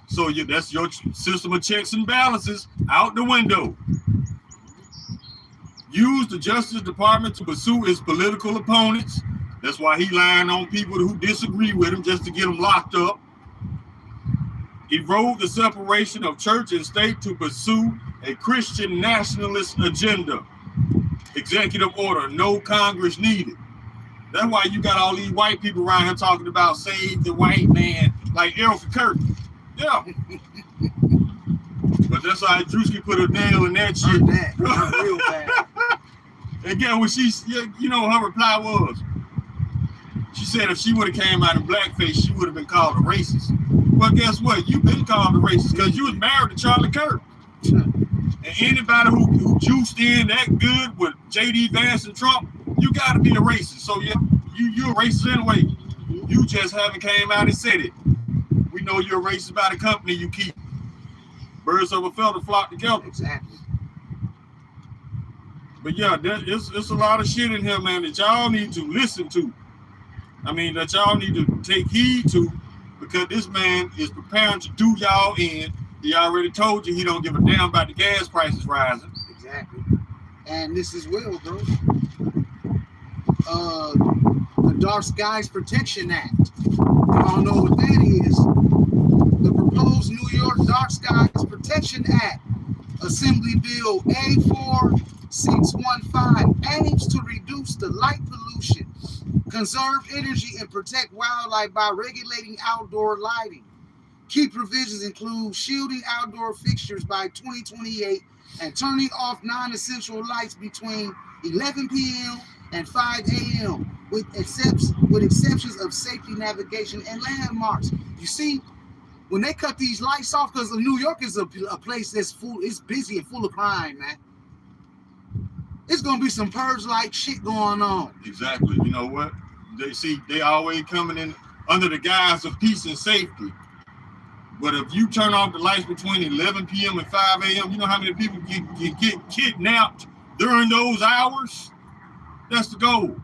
So that's your system of checks and balances out the window. Use the Justice Department to pursue its political opponents. That's why he lying on people who disagree with him just to get them locked up. Erode the separation of church and state to pursue a Christian nationalist agenda. Executive order, no Congress needed. That's why you got all these white people around here talking about save the white man, like Errol Kirk. Yeah. But that's how Drewski put a nail in that shit. Real bad. Again, when her reply was, she said if she would have came out in blackface, she would have been called a racist. Well, guess what? You've been called a racist because you was married to Charlie Kirk. And anybody who juiced in that good with J.D. Vance and Trump, you got to be a racist. So you're a racist anyway. You just haven't came out and said it. We know you're a racist by the company you keep. Birds of a feather flock together. Exactly. But yeah, it's a lot of shit in here, man, that y'all need to listen to. I mean, that y'all need to take heed to, because this man is preparing to do y'all in. He already told you he don't give a damn about the gas prices rising. Exactly. And this is Will, bro. The Dark Skies Protection Act. I don't know what that is. The proposed New York Dark Skies Protection Act, Assembly Bill A4 615 aims to reduce the light pollution, conserve energy, and protect wildlife by regulating outdoor lighting. Key provisions include shielding outdoor fixtures by 2028 and turning off non-essential lights between 11 p.m. and 5 a.m. with exceptions of safety, navigation, and landmarks. You see, when they cut these lights off, because New York is a place that's full, it's busy and full of crime, man. It's gonna be some purge-like shit going on. Exactly. You know what? They always coming in under the guise of peace and safety. But if you turn off the lights between 11 p.m. and 5 a.m., you know how many people get kidnapped during those hours? That's the goal.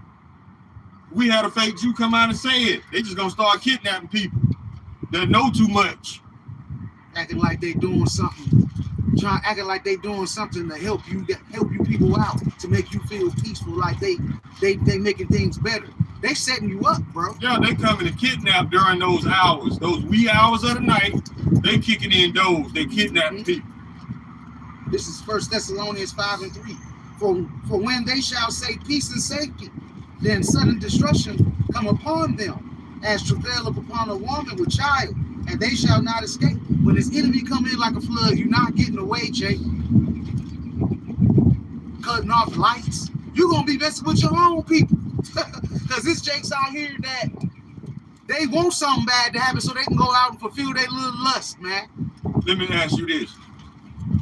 We had a fake Jew come out and say it. They just gonna start kidnapping people that know too much. Acting like they doing something. Acting like they doing something to help you people out, to make you feel peaceful, like they making things better. They setting you up, bro. Yeah, they coming to kidnap during those hours, those wee hours of the night. They kicking in doors. They kidnapping people. This is 1 Thessalonians 5:3. For when they shall say peace and safety, then sudden destruction come upon them, as travail upon a woman with child, and they shall not escape. When this enemy come in like a flood, you're not getting away, Jake. Cutting off lights. You're gonna be messing with your own people. Because this Jake's out here that they want something bad to happen so they can go out and fulfill their little lust, man. Let me ask you this.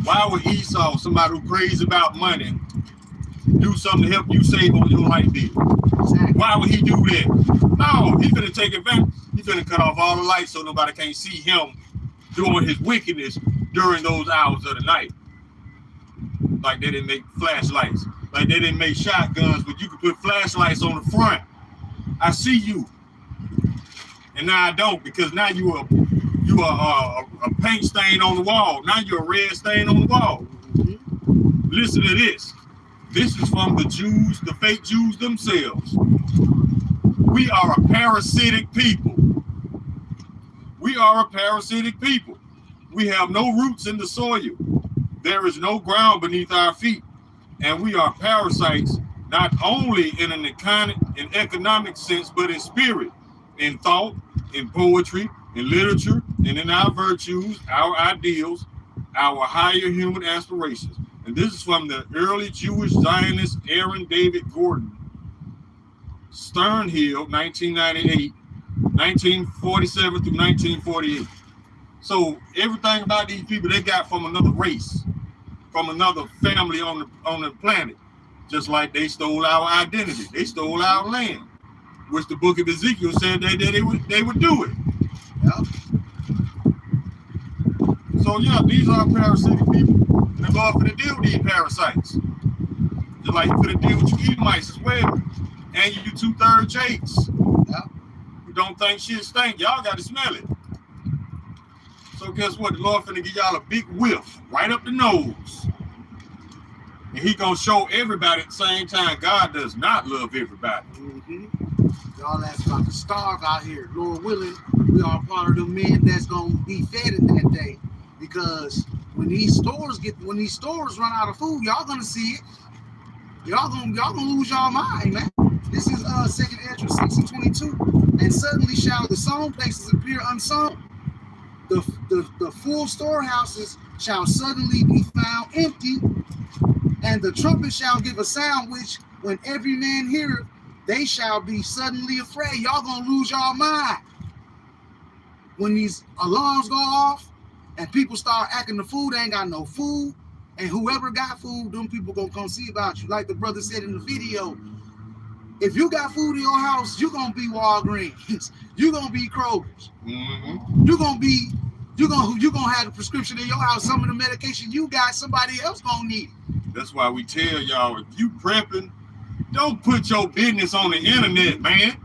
Why would Esau, somebody who crazy about money, do something to help you save on your light bill? Exactly. Why would he do that? No, he's gonna take advantage. He's gonna cut off all the lights so nobody can't see him doing his wickedness during those hours of the night. Like they didn't make flashlights. Like they didn't make shotguns, but you could put flashlights on the front. I see you. And now I don't, because now you are a paint stain on the wall. Now you're a red stain on the wall. Listen to this. This is from the Jews, the fake Jews themselves. We are a parasitic people. We are a parasitic people. We have no roots in the soil. There is no ground beneath our feet. And we are parasites, not only in an economic sense, but in spirit, in thought, in poetry, in literature, and in our virtues, our ideals, our higher human aspirations. And this is from the early Jewish Zionist Aaron David Gordon. Sternhill, 1998, 1947 through 1948. So everything about these people they got from another race, from another family on the planet. Just like they stole our identity. They stole our land, which the book of Ezekiel said they would do it. Yep. So yeah, these are parasitic people. And the Lord finna deal with these parasites. Just like he finna deal with you Edomites as well. And you 2/3 Jakes. Yep. You don't think shit stink, y'all gotta smell it. So guess what? The Lord finna give y'all a big whiff right up the nose. And he gonna show everybody at the same time God does not love everybody. Y'all that's about to starve out here. Lord willing, we are part of the men that's gonna be fed in that day. Because when these stores run out of food, y'all gonna see it. Y'all gonna lose y'all mind, man. This is 2nd Ezra 6:22. And suddenly shall the sown places appear unsown. The full storehouses shall suddenly be found empty, and the trumpet shall give a sound which, when every man heareth, they shall be suddenly afraid. Y'all gonna lose y'all mind. When these alarms go off and people start acting the fool, they ain't got no food, and whoever got food, them people gonna come see about you. Like the brother said in the video, if you got food in your house, you're gonna be Walgreens. You're gonna be Kroger's. You're gonna have a prescription in your house. Some of the medication you got, somebody else gonna need it. That's why we tell y'all, if you prepping, don't put your business on the internet, man.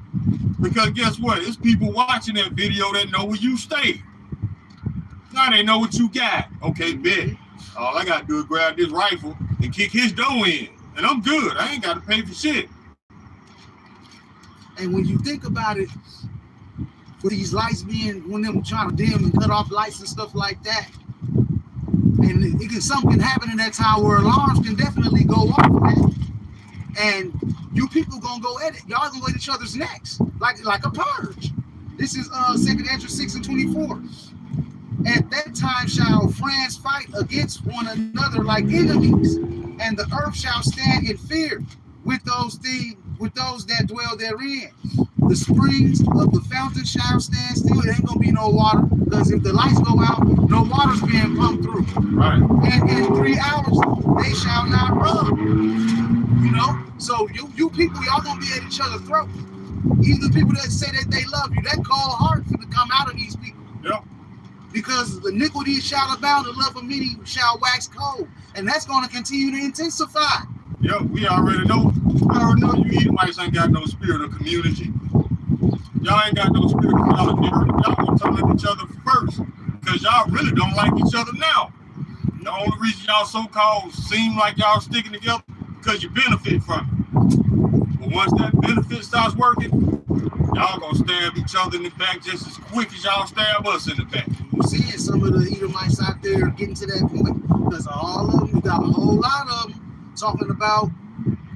Because guess what? It's people watching that video that know where you stay. Now they know what you got. Okay, bet. All I gotta do is grab this rifle and kick his dough in, and I'm good. I ain't gotta pay for shit. And when you think about it, with these lights being, when them trying to dim and cut off lights and stuff like that, and And something can happen in that time where alarms can definitely go off, man. And you people gonna go at it. Y'all gonna go at each other's necks like a purge. This is 2 Ezra 6:24. At that time shall friends fight against one another like enemies, and the earth shall stand in fear with those that dwell therein. The springs of the fountain shall stand still. It ain't gonna be no water, because if the lights go out, no water's being pumped through. Right. And in 3 hours they shall not run. You know, so you people, y'all gonna be at each other's throat. Even the people that say that they love you, that cold heart to come out of these people. Yeah. Because the iniquity shall abound, the love of many shall wax cold, and that's going to continue to intensify. Yeah, we already know. I already know you Edomites ain't got no spirit of community. Y'all ain't got no spirit of solidarity. Y'all gonna turn at each other first, because y'all really don't like each other now. The only reason y'all so-called seem like y'all sticking together because you benefit from it. But once that benefit starts working, y'all gonna stab each other in the back just as quick as y'all stab us in the back. You're seeing some of the Edomites out there getting to that point, because all of them, we got a whole lot of them talking about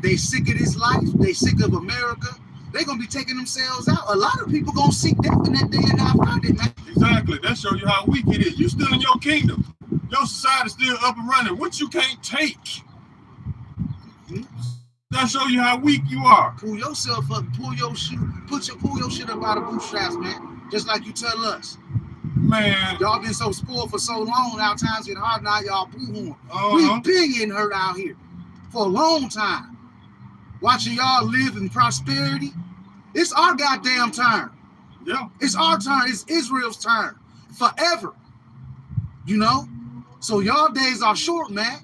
they sick of this life, they sick of America. They're gonna be taking themselves out. A lot of people gonna seek death in that day and not find it, man. Exactly. That shows you how weak it is. You still in your kingdom. Your society's still up and running. What you can't take. That show you how weak you are. Pull yourself up, pull your shit up out of bootstraps, man. Just like you tell us. Man. Y'all been so spoiled for so long, now times get hard, now y'all poo-hooing. We've been getting hurt out here for a long time. Watching y'all live in prosperity. It's our goddamn turn. Yeah. It's our turn. It's Israel's turn. Forever. You know? So y'all days are short, man.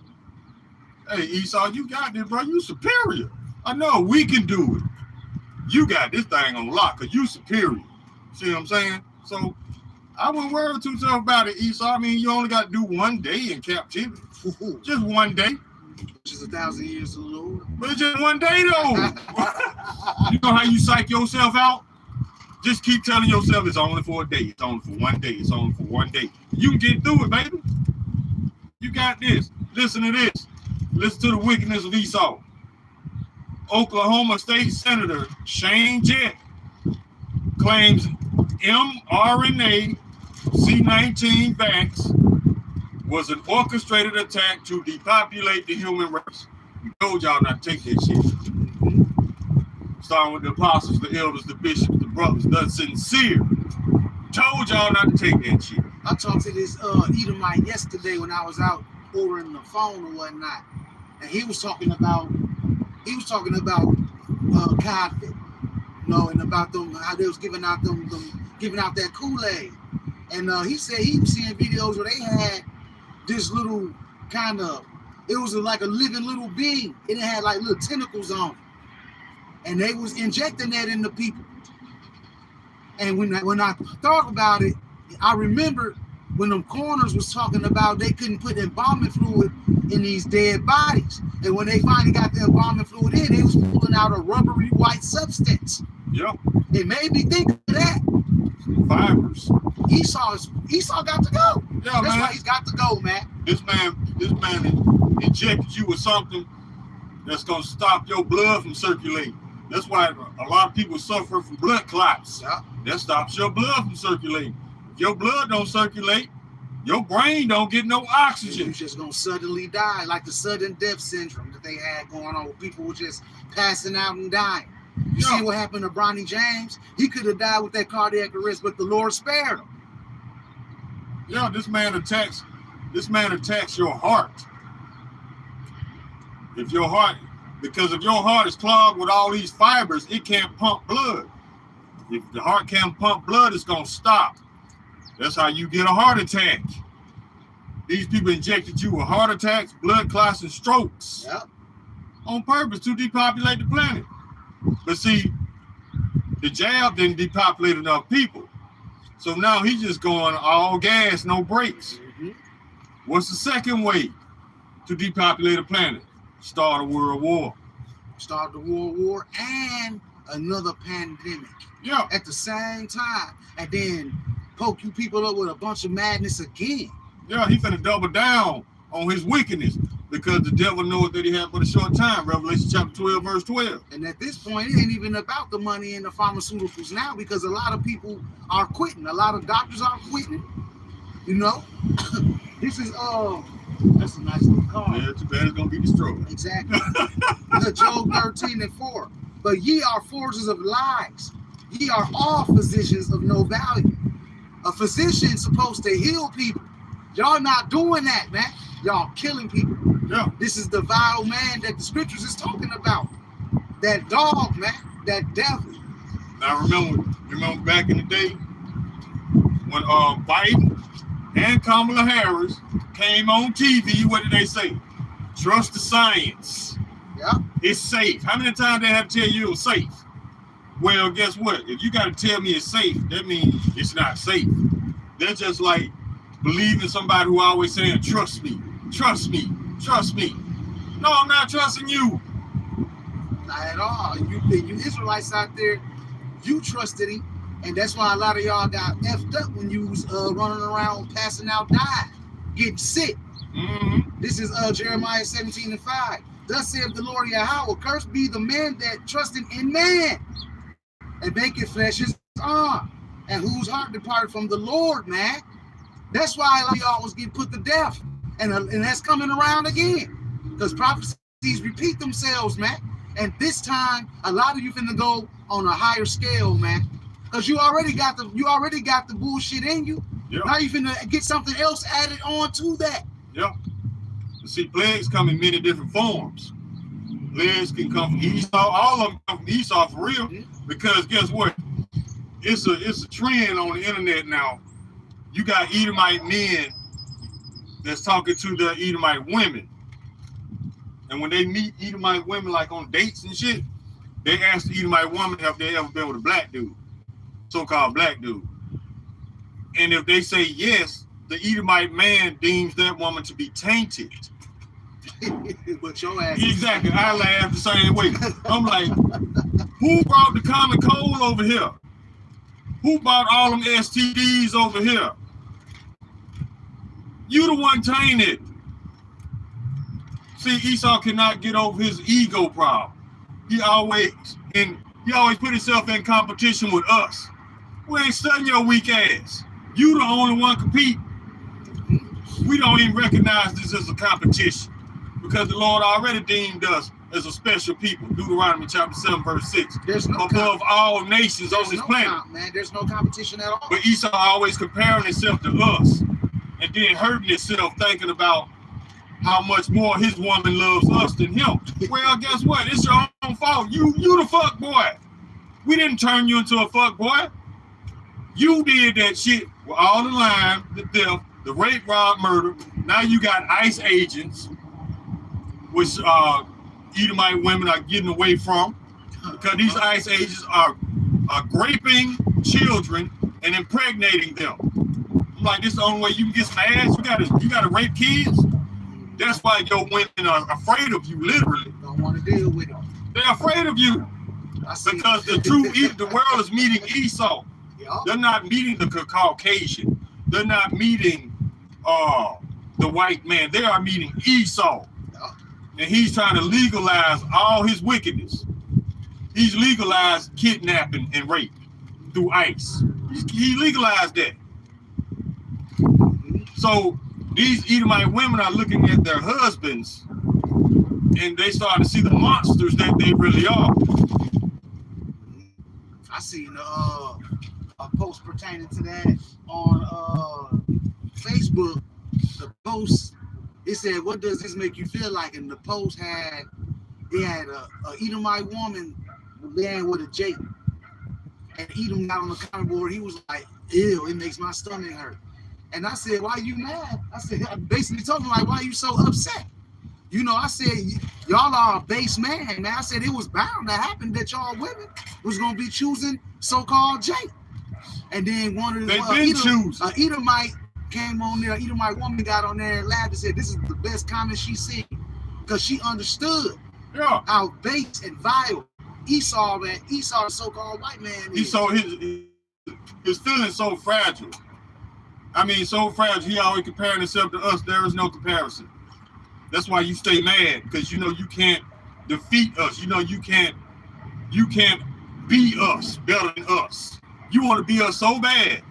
Hey, Esau, you got this, bro. You superior. I know we can do it. You got this thing on lock because you superior. See what I'm saying? So I wouldn't worry too tough about it, Esau. I mean, you only got to do one day in captivity. Just one day. Which is 1,000 years to the Lord. But it's just one day, though. You know how you psych yourself out? Just keep telling yourself it's only for a day. It's only for one day. It's only for one day. You can get through it, baby. You got this. Listen to this. Listen to the wickedness of Esau. Oklahoma State Senator Shane Jett claims mRNA C-19 vax was an orchestrated attack to depopulate the human race. We told y'all not to take that shit. Starting with the apostles, the elders, the bishops, the brothers, the sincere. Told y'all not to take that shit. I talked to this Edomite yesterday when I was out ordering the phone or whatnot, and he was talking about Codfit, you know, and about them how they was giving out that Kool-Aid, and he said he was seeing videos where they had this little kind of, it was like a living little being, and it had like little tentacles on it, and they was injecting that into people. And when I thought about it, I remember when them coroners was talking about they couldn't put embalming fluid in these dead bodies. And when they finally got the embalming fluid in, they was pulling out a rubbery white substance. Yeah. It made me think of that. Fibers. Esau got to go. Yeah, That's man. why he's got to go, man. This man injected you with something that's gonna stop your blood from circulating. That's why a lot of people suffer from blood clots. Yeah. That stops your blood from circulating. If your blood don't circulate, your brain don't get no oxygen. You're just gonna suddenly die, like the sudden death syndrome that they had going on, where people were just passing out and dying. You see what happened to Bronny James? He could have died with that cardiac arrest, but the Lord spared him. Yeah, this man attacks your heart. If your heart is clogged with all these fibers, it can't pump blood. If the heart can't pump blood, it's gonna stop. That's how you get a heart attack. These people injected you with heart attacks, blood clots, and strokes. Yep. On purpose to depopulate the planet. But see, the jab didn't depopulate enough people. So now he's just going all gas, no brakes. Mm-hmm. What's the second way to depopulate the planet? Start a world war. Start the world war and another pandemic. Yeah. At the same time. And then poke you people up with a bunch of madness again. Yeah, he finna double down on his wickedness, because the devil knows that he had but a short time. Revelation chapter 12, verse 12. And at this point, it ain't even about the money in the pharmaceuticals now, because a lot of people are quitting. A lot of doctors are quitting. You know, this is that's a nice little car. Yeah, too bad it's gonna be destroyed. Exactly. Job 13:4. But ye are forgers of lies. Ye are all physicians of no value. A physician's supposed to heal people. Y'all not doing that, man. Y'all killing people. Yeah. This is the vile man that the scriptures is talking about. That dog, man. That devil. Now remember back in the day when Biden and Kamala Harris came on TV, what did they say? Trust the science. Yeah. It's safe. How many times they have to tell you it was safe? Well, guess what? If you got to tell me it's safe, that means it's not safe. They're just like believing somebody who always saying, trust me, trust me, trust me. No, I'm not trusting you. Not at all. You Israelites out there, you trusted him, and that's why a lot of y'all got effed up when you was running around passing out, dying, getting sick. Mm-hmm. This is Jeremiah 17:5. Thus saith the Lord Yahweh, cursed be the man that trusted in man, and maketh flesh his arm, and whose heart departed from the Lord, man. That's why a lot of y'all was getting put to death, and that's coming around again, because prophecies repeat themselves, man. And this time, a lot of you finna go on a higher scale, man, because you already got the bullshit in you. Yeah. Now you finna get something else added on to that. Yeah. See, plagues come in many different forms. Plagues can come from Esau. All of them come from Esau for real. Because guess what? It's a trend on the internet now. You got Edomite men that's talking to the Edomite women. And when they meet Edomite women like on dates and shit, they ask the Edomite woman have they ever been with a black dude, so-called black dude. And if they say yes, the Edomite man deems that woman to be tainted. But your ass Exactly. I laugh the same way. I'm like, who brought the common cold over here? Who brought all them STDs over here? You the one tainted. See, Esau cannot get over his ego problem. He always put himself in competition with us. We ain't studying your weak ass. You the only one competing. We don't even recognize this as a competition, because the Lord already deemed us as a special people. Deuteronomy chapter 7, verse 6. There's no above all nations on this planet. Man, there's no competition at all. But Esau always comparing himself to us, and then hurting himself thinking about how much more his woman loves us than him. Well, guess what? It's your own fault. You the fuck boy. We didn't turn you into a fuck boy. You did that shit with all the lying, the theft, the rape, rob, murder. Now you got ICE agents, which Edomite women are getting away from, because these ICE agents are raping children and impregnating them. I'm like, this is the only way you can get some ass. You gotta rape kids. That's why your women are afraid of you, literally. Don't want to deal with it. They're afraid of you. Because the world is meeting Esau. Yeah. They're not meeting the Caucasian. They're not meeting the white man. They are meeting Esau. Yeah. And he's trying to legalize all his wickedness. He's legalized kidnapping and rape through ICE. He legalized that. So these Edomite women are looking at their husbands, and they start to see the monsters that they really are. I seen a post pertaining to that on Facebook. The post, it said, "What does this make you feel like?" And the post had a Edomite woman laying with a Jake, and Edom got on the comment board. He was like, "Ew, it makes my stomach hurt." And I said, "Why you mad?" I said, I'm basically talking like, "Why you so upset?" You know, I said, "Y'all are a base man, man." I said it was bound to happen that y'all women was gonna be choosing so-called Jake. And then one of the Edomite came on there, Edomite woman got on there and laughed and said, "This is the best comment she's seen," because she understood how base and vile Esau, man, Esau, the so-called white man, is. Esau, his feelings so fragile. I mean, so fragile. He always comparing himself to us. There is no comparison. That's why you stay mad, because you know you can't defeat us. You know you can't be us better than us. You want to be us so bad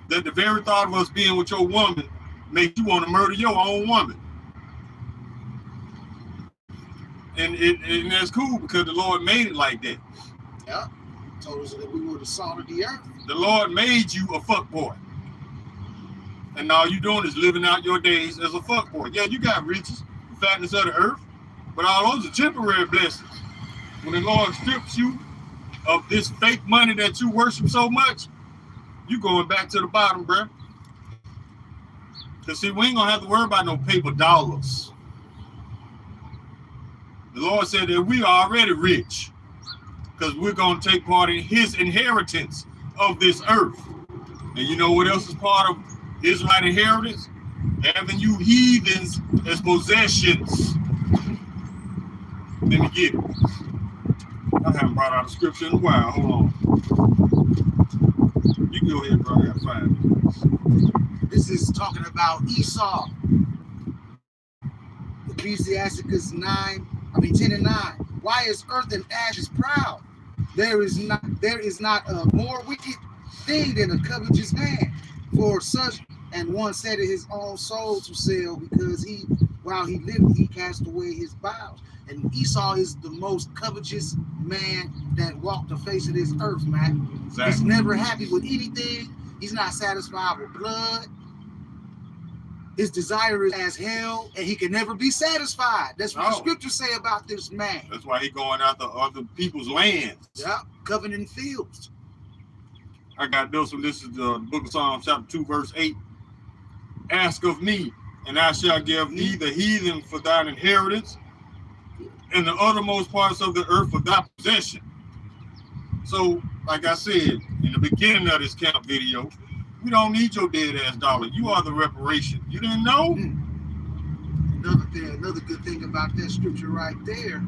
that the very thought of us being with your woman makes you want to murder your own woman. And that's cool because the Lord made it like that. Yeah. Told us that we were the salt of the earth. The Lord made you a fuckboy. And all you doing is living out your days as a fuckboy. Yeah, you got riches, the fatness of the earth, but all those are temporary blessings. When the Lord strips you of this fake money that you worship so much, you going back to the bottom, bruh. Because see, we ain't gonna have to worry about no paper dollars. The Lord said that we are already rich because we're gonna take part in his inheritance of this earth. And you know what else is part of Israelite inheritance? Having you heathens as possessions. Let me get it. I haven't brought out a scripture in a while. Hold on. You can go ahead, bro. I got 5 minutes. This is talking about Esau. Ecclesiasticus 10 and 9. Why is earth and ashes proud? There is not a more wicked thing than a covetous man. For such and one set his own soul to sell, because while he lived, he cast away his bowels. And Esau is the most covetous man that walked the face of this earth, man. Exactly. He's never happy with anything. He's not satisfied with blood. His desire is as hell, and he can never be satisfied. That's what the scriptures say about this man. That's why he's going after other people's lands. Yeah, covenant fields. I got this one. This is the book of Psalms, chapter 2, verse 8. Ask of me, and I shall give thee the heathen for thine inheritance, and the uttermost parts of the earth for thy possession. So, like I said in the beginning of this camp video, we don't need your dead ass dollar. You are the reparation. You didn't know? Another good thing about that scripture right there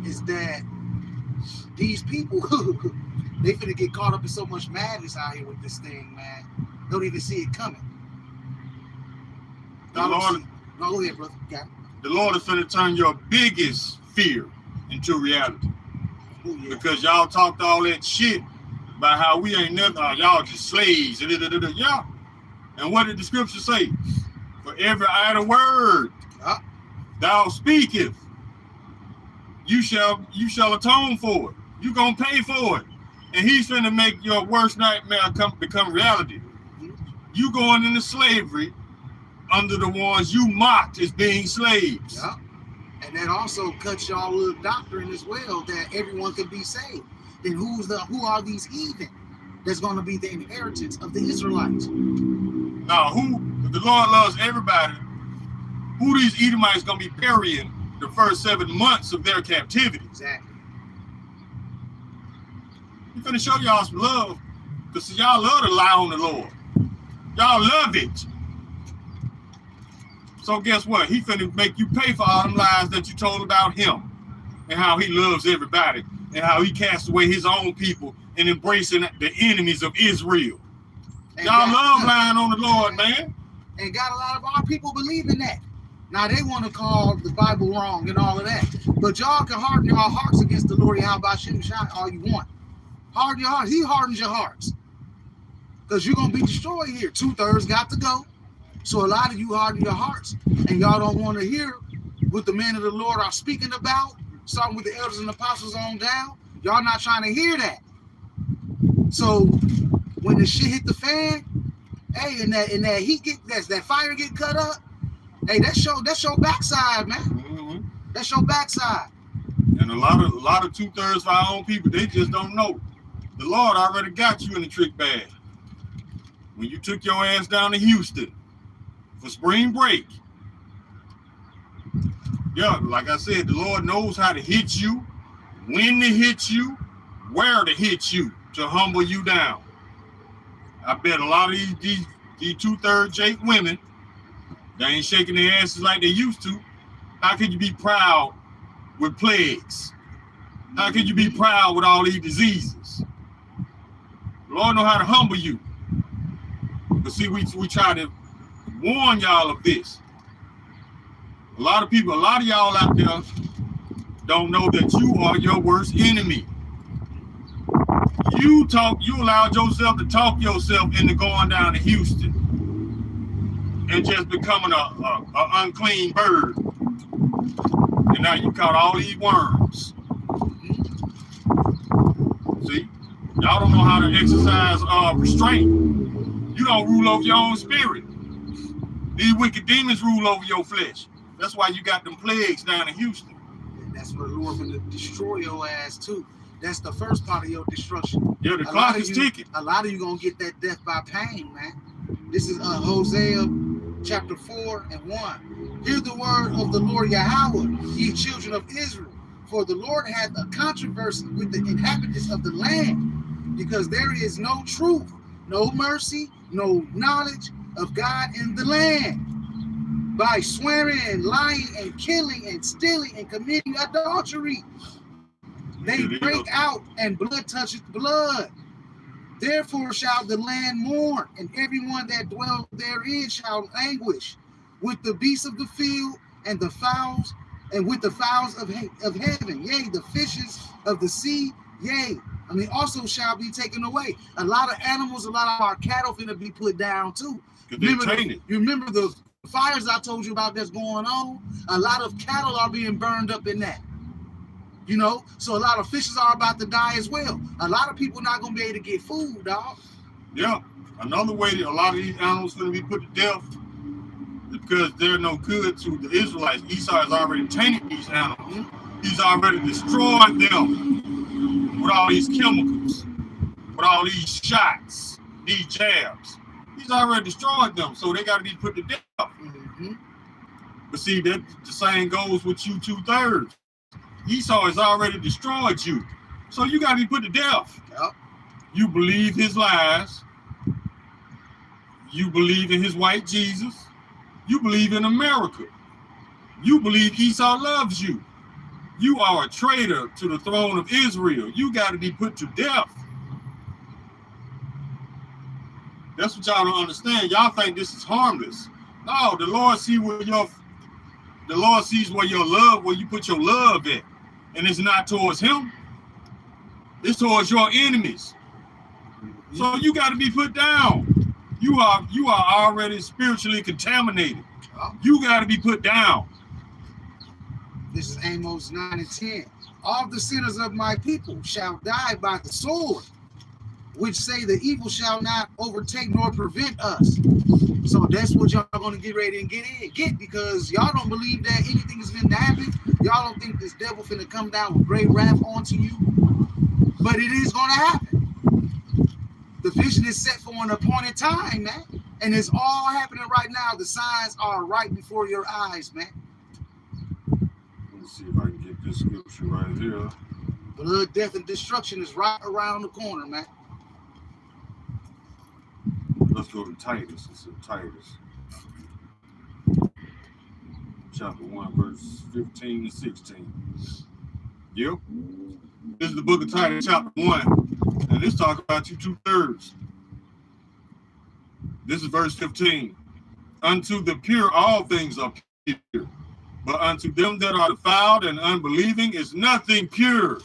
is that these people, they finna get caught up in so much madness out here with this thing, man. Don't even see it coming. The Lord, no, go ahead, brother. Got it. The Lord is finna turn your biggest fear into reality. Ooh, yeah. Because y'all talked all that shit about how we ain't nothing, y'all just slaves. Yeah. And what did the scripture say? For every idle word thou speaketh, you shall atone for it. You gonna pay for it. And he's finna make your worst nightmare become reality. You going into slavery under the ones you mocked as being slaves. Yeah. And that also cuts y'all little doctrine as well, that everyone can be saved. Then who are these heathen that's going to be the inheritance of the Israelites? Now, the Lord loves everybody. Who these Edomites going to be burying the first 7 months of their captivity? Exactly. He's going to show y'all some love, because y'all love to lie on the Lord. Y'all love it. So guess what? He finna make you pay for all them lies that you told about him, and how he loves everybody, and how he cast away his own people and embracing the enemies of Israel. Y'all love lying on the Lord, man. And got a lot of our people believing that. Now they want to call the Bible wrong and all of that. But y'all can harden your hearts against the Lord Yahweh Shem Shai all you want. Harden your hearts. He hardens your hearts. Because you're going to be destroyed here. 2/3 got to go. So a lot of you harden your hearts, and y'all don't want to hear what the men of the Lord are speaking about, starting with the elders and apostles on down. Y'all not trying to hear that. So when the shit hit the fan, hey, and that heat that fire get cut up, hey, that's your backside, man. Mm-hmm. That's your backside. And a lot of 2/3 of our own people, they just don't know. The Lord already got you in the trick bag. When you took your ass down to Houston for spring break. Yeah, like I said, the Lord knows how to hit you, when to hit you, where to hit you to humble you down. I bet a lot of these 2/3 Jake women, they ain't shaking their asses like they used to. How could you be proud with plagues? How could you be proud with all these diseases? The Lord know how to humble you. But see, we try to warn y'all of this. A lot of y'all out there don't know that you are your worst enemy. You allowed yourself to talk yourself into going down to Houston and just becoming a unclean bird. And now you caught all these worms. See? Y'all don't know how to exercise restraint. You don't rule over your own spirit. These wicked demons rule over your flesh. That's why you got them plagues down in Houston. And that's where the Lord going to destroy your ass too. That's the first part of your destruction. Yeah, the clock is ticking. A lot of you going to get that death by pain, man. This is Hosea chapter 4 and 1. Hear the word of the Lord Yahweh, ye children of Israel. For the Lord hath a controversy with the inhabitants of the land, because there is no truth, no mercy, no knowledge of God in the land. By swearing and lying and killing and stealing and committing adultery, they break out and blood toucheth blood. Therefore shall the land mourn, and everyone that dwells therein shall anguish with the beasts of the field and the fowls, and with the fowls of heaven, yea, the fishes of the sea, yea. Also shall be taken away. A lot of animals, a lot of our cattle finna be put down too. You remember the fires I told you about that's going on? A lot of cattle are being burned up in that. You know, so a lot of fishes are about to die as well. A lot of people not gonna be able to get food, dog. Yeah, another way that a lot of these animals gonna be put to death is because they're no good to the Israelites. Esau has already tainted these animals. He's already destroyed them with all these chemicals, with all these shots, these jabs. He's already destroyed them, so they got to be put to death. But see, that the same goes with you 2/3. Esau has already destroyed you, so you got to be put to death. Yep. You believe his lies. You believe in his white Jesus. You believe in America. You believe Esau loves you. You are a traitor to the throne of Israel. You got to be put to death. That's what y'all don't understand. Y'all think this is harmless. No, the Lord sees where your love, where you put your love at. And it's not towards him. It's towards your enemies. So you got to be put down. You are already spiritually contaminated. You got to be put down. This is Amos 9 and 10. All the sinners of my people shall die by the sword, which say the evil shall not overtake nor prevent us. So that's what y'all are going to get ready and get, because y'all don't believe that anything is going to happen. Y'all don't think this devil finna come down with great wrath onto you. But it is going to happen. The vision is set for an appointed time, man. And it's all happening right now. The signs are right before your eyes, man. Let me see if I can get this scripture right here. Blood, death, and destruction is right around the corner, man. Let's go to Titus. It's in Titus. Chapter 1, verse 15 and 16. Yep. This is the book of Titus, chapter 1. And this talk about you 2/3. This is verse 15. Unto the pure all things are pure, but unto them that are defiled and unbelieving is nothing pure.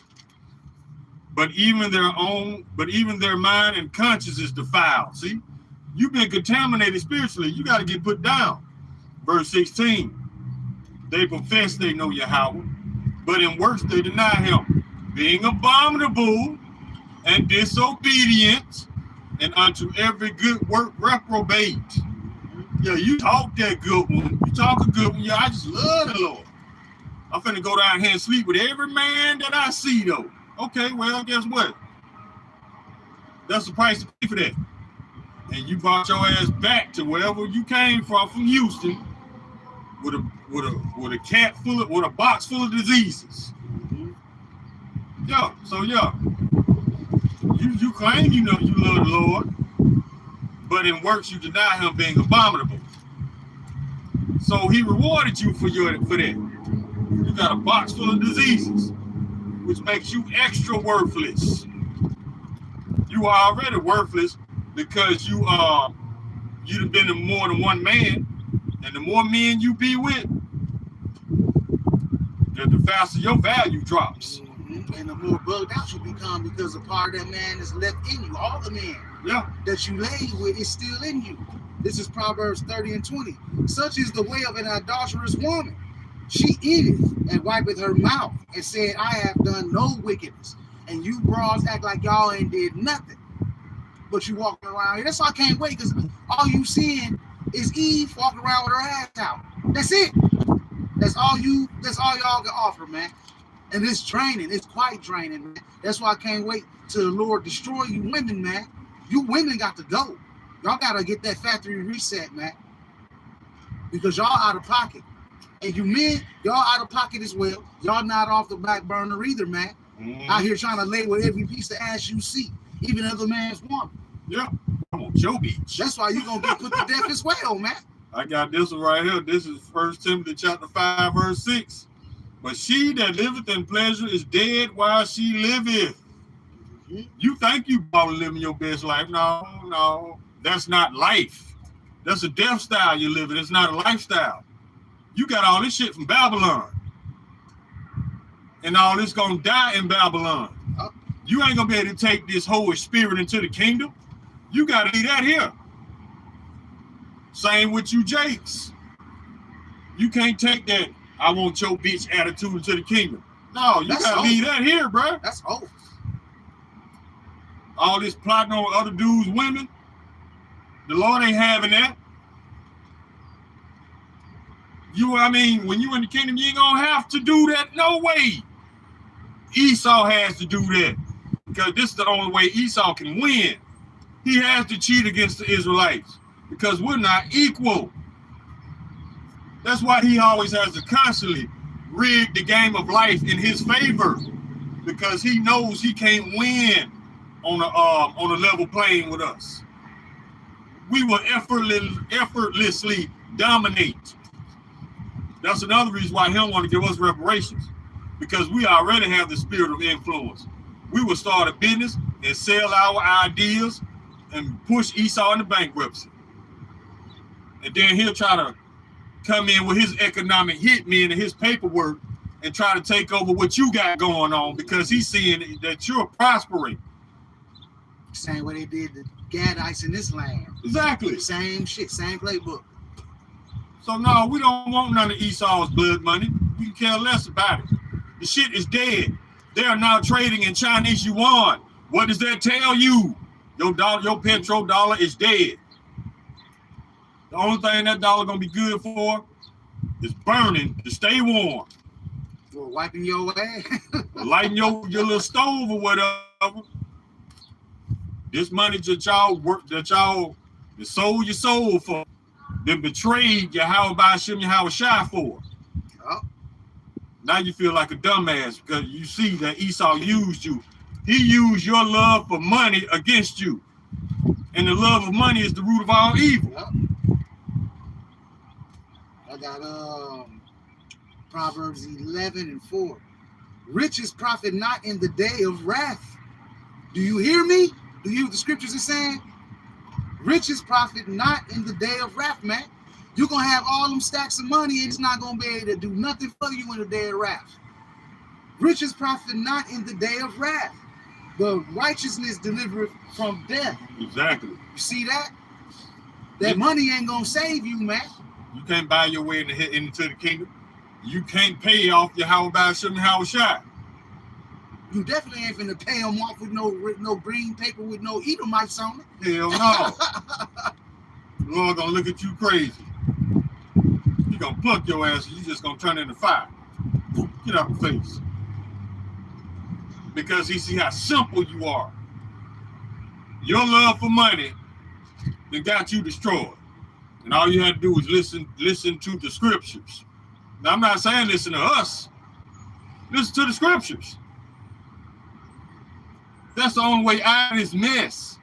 But even their mind and conscience is defiled. See? You've been contaminated spiritually. You got to get put down. Verse 16. They profess they know Yahweh, but in works they deny him, being abominable and disobedient, and unto every good work reprobate. Yeah, you talk that good one. You talk a good one. Yeah, I just love the Lord. I'm finna go down here and sleep with every man that I see, though. Okay, well, guess what? That's the price to pay for that. And you brought your ass back to wherever you came from Houston, with a box full of diseases. Yeah, so yeah. You claim you know you love the Lord, but in works you deny him, being abominable. So he rewarded you for that. You got a box full of diseases, which makes you extra worthless. You are already worthless because you've been to more than one man, and the more men you be with, the faster your value drops. And the more bugged out you become because a part of that man is left in you. All the men that you laid with is still in you. This is Proverbs 30 and 20. Such is the way of an adulterous woman. She eateth and wipeth her mouth and said, I have done no wickedness. And you bras act like y'all ain't did nothing. But you walking around here. That's why I can't wait, because all you seeing is Eve walking around with her ass out. That's it. That's all y'all can offer, man. And it's draining. It's quite draining, man. That's why I can't wait till the Lord destroy you women, man. You women got to go. Y'all got to get that factory reset, man. Because y'all out of pocket. And you men, y'all out of pocket as well. Y'all not off the back burner either, man. Out here trying to lay with every piece of ass you see. Even other man's woman. Yeah. I'm on Joe Beach. That's why you going to get put to death as well, man. I got this one right here. This is 1 Timothy chapter 5, verse 6. But she that liveth in pleasure is dead while she liveth. You think you about living your best life. No. That's not life. That's a death style you're living. It's not a lifestyle. You got all this shit from Babylon. And all this gonna die in Babylon. You ain't gonna be able to take this Holy Spirit into the kingdom. You gotta leave that here. Same with you Jakes. You can't take that I want your bitch attitude into the kingdom. No, you gotta leave that here, bro. That's over. All this plotting on other dudes' women. The Lord ain't having that. When you in the kingdom, you ain't gonna have to do that. No way. Esau has to do that. Because this is the only way Esau can win. He has to cheat against the Israelites. Because we're not equal. That's why he always has to constantly rig the game of life in his favor. Because he knows he can't win on a level playing with us. We will effortlessly dominate. That's another reason why he don't want to give us reparations. Because we already have the spirit of influence. We will start a business and sell our ideas and push Esau into bankruptcy. And then he'll try to come in with his economic hitmen and his paperwork and try to take over what you got going on because he's seeing that you're prospering. Same way they did the Gadites in this land. Exactly. Same shit, same playbook. So no, we don't want none of Esau's blood money. We can care less about it. The shit is dead. They are now trading in Chinese yuan. What does that tell you? Your petrodollar is dead. The only thing that dollar gonna be good for is burning to stay warm. For wiping your ass. Lighting your little stove or whatever. This money that y'all sold your soul for, then betrayed Yahweh Ba'ashem Yahweh Shai for. Oh. Now you feel like a dumbass because you see that Esau used you. He used your love for money against you. And the love of money is the root of all evil. Yep. I got Proverbs 11 and 4. Riches profit not in the day of wrath. Do you hear me? Do you hear what the scriptures are saying? Riches profit not in the day of wrath, man. You're going to have all them stacks of money and it's not going to be able to do nothing for you in the day of wrath. Riches profit not in the day of wrath. The righteousness delivereth from death. Exactly. You see that? That money ain't going to save you, man. You can't buy your way into the kingdom. You can't pay off your Yahweh Ba'ashem Yahweh Shai. You definitely ain't finna pay them off with no green paper with no Edomites on it. Hell no. The Lord gonna look at you crazy. He gonna pluck your ass and you just gonna turn into fire. Get out the face. Because he see how simple you are. Your love for money that got you destroyed. And all you had to do is listen to the scriptures. Now I'm not saying listen to us. Listen to the scriptures. That's the only way out of this mess.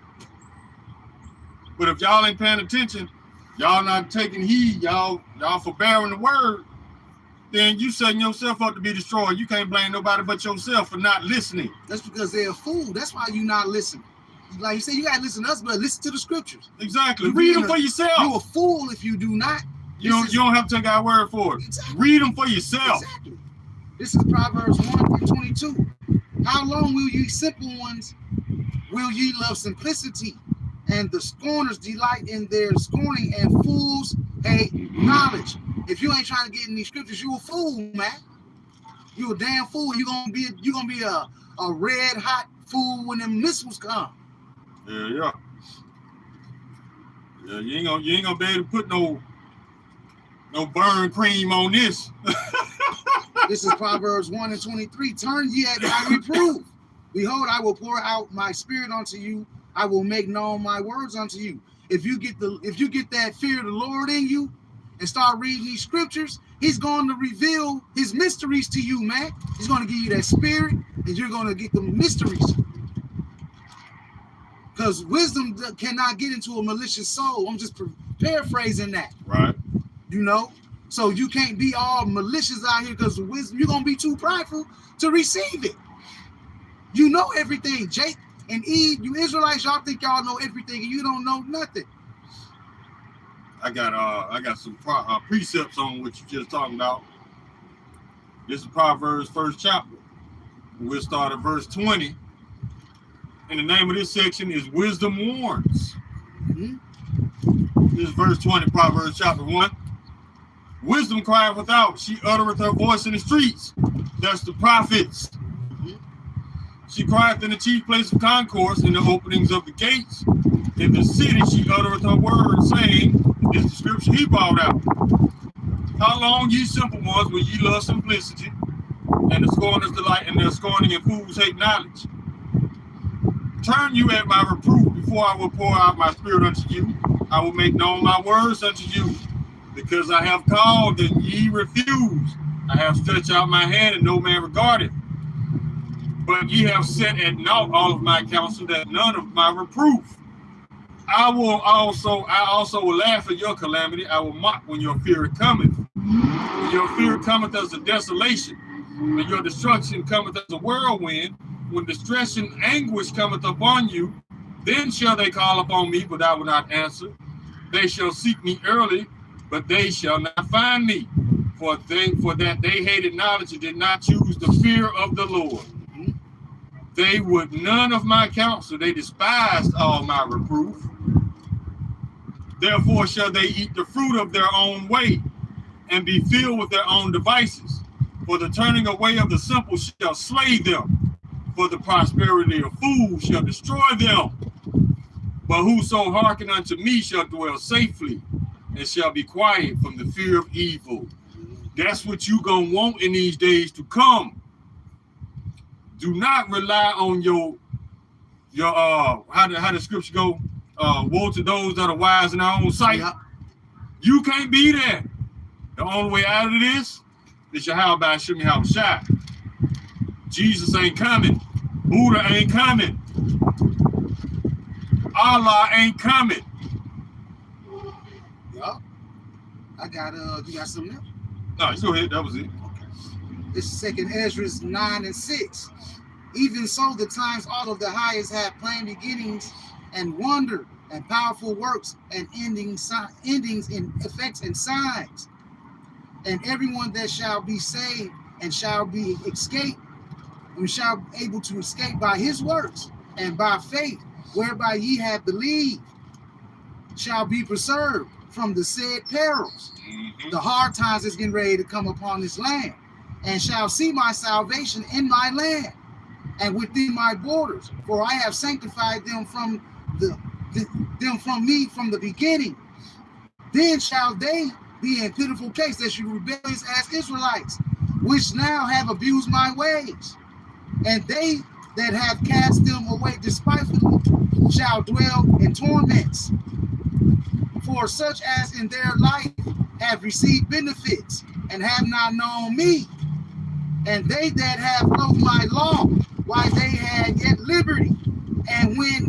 But if y'all ain't paying attention, y'all not taking heed, y'all forbearing the word, then you setting yourself up to be destroyed. You can't blame nobody but yourself for not listening. That's because they're a fool. That's why you not listening. Like you say, you gotta listen to us, but listen to the scriptures. Exactly. Read them for yourself. You're a fool if you do not. You don't have to take our word for it. Exactly. Read them for yourself. Exactly. This is Proverbs 1:22. How long will ye simple ones, will ye love simplicity? And the scorners delight in their scorning, and fools hate knowledge. If you ain't trying to get in these scriptures, you a fool, man. You a damn fool. You gonna be a red hot fool when them missiles come. Yeah. You ain't gonna be able to put no burn cream on this. This is Proverbs 1:23. Turn ye at my reproof. Behold, I will pour out my spirit unto you. I will make known my words unto you. If you get that fear of the Lord in you and start reading these scriptures, he's going to reveal his mysteries to you, man. He's going to give you that spirit, and you're going to get the mysteries. Because wisdom cannot get into a malicious soul. I'm just paraphrasing that. Right. You know? So you can't be all malicious out here because of wisdom. You're going to be too prideful to receive it. You know everything. Jake and Eve, you Israelites, y'all think y'all know everything and you don't know nothing. I got some precepts on what you just talking about. This is Proverbs 1st chapter. We'll start at verse 20. And the name of this section is Wisdom Warns. This is verse 20, Proverbs chapter 1. Wisdom crieth without, she uttereth her voice in the streets. That's the prophets. She crieth in the chief place of concourse, in the openings of the gates. In the city she uttereth her word, saying, this is the scripture he brought out. How long, ye simple ones, will ye love simplicity, and the scorners delight in their scorning, and fools hate knowledge? Turn you at my reproof, before I will pour out my spirit unto you. I will make known my words unto you, because I have called and ye refuse. I have stretched out my hand and no man regarded. But ye have set at naught all of my counsel, that none of my reproof. I also will laugh at your calamity. I will mock when your fear cometh. When your fear cometh as a desolation, and your destruction cometh as a whirlwind, when distress and anguish cometh upon you, then shall they call upon me, but I will not answer. They shall seek me early, but they shall not find me. For that they hated knowledge and did not choose the fear of the Lord. They would none of my counsel, they despised all my reproof. Therefore shall they eat the fruit of their own way, and be filled with their own devices. For the turning away of the simple shall slay them, for the prosperity of fools shall destroy them. But whoso hearken unto me shall dwell safely, and shall be quiet from the fear of evil. That's what you gonna want in these days to come. Do not rely on your how the scripture go, woe to those that are wise in our own sight. Yep. You can't be there. The only way out of this is Yahweh Shem Shai. Jesus ain't coming. Buddha ain't coming. Allah ain't coming. Yup. I got you got something else? No, go ahead. That was it. Okay. This is 2nd Ezra 9:6. Even so, the times all of the highest have plain beginnings and wonder and powerful works and endings in effects and signs. And everyone that shall be saved and shall be escaped, and shall be able to escape by his works and by faith, whereby ye have believed, shall be preserved from the said perils. The hard times is getting ready to come upon this land, and shall see my salvation in my land and within my borders, for I have sanctified them from me from the beginning. Then shall they be in pitiful case, that you rebellious as Israelites, which now have abused my ways, and they that have cast them away despitefully shall dwell in torments. For such as in their life have received benefits and have not known me, and they that have broke my law, while they had yet liberty, and when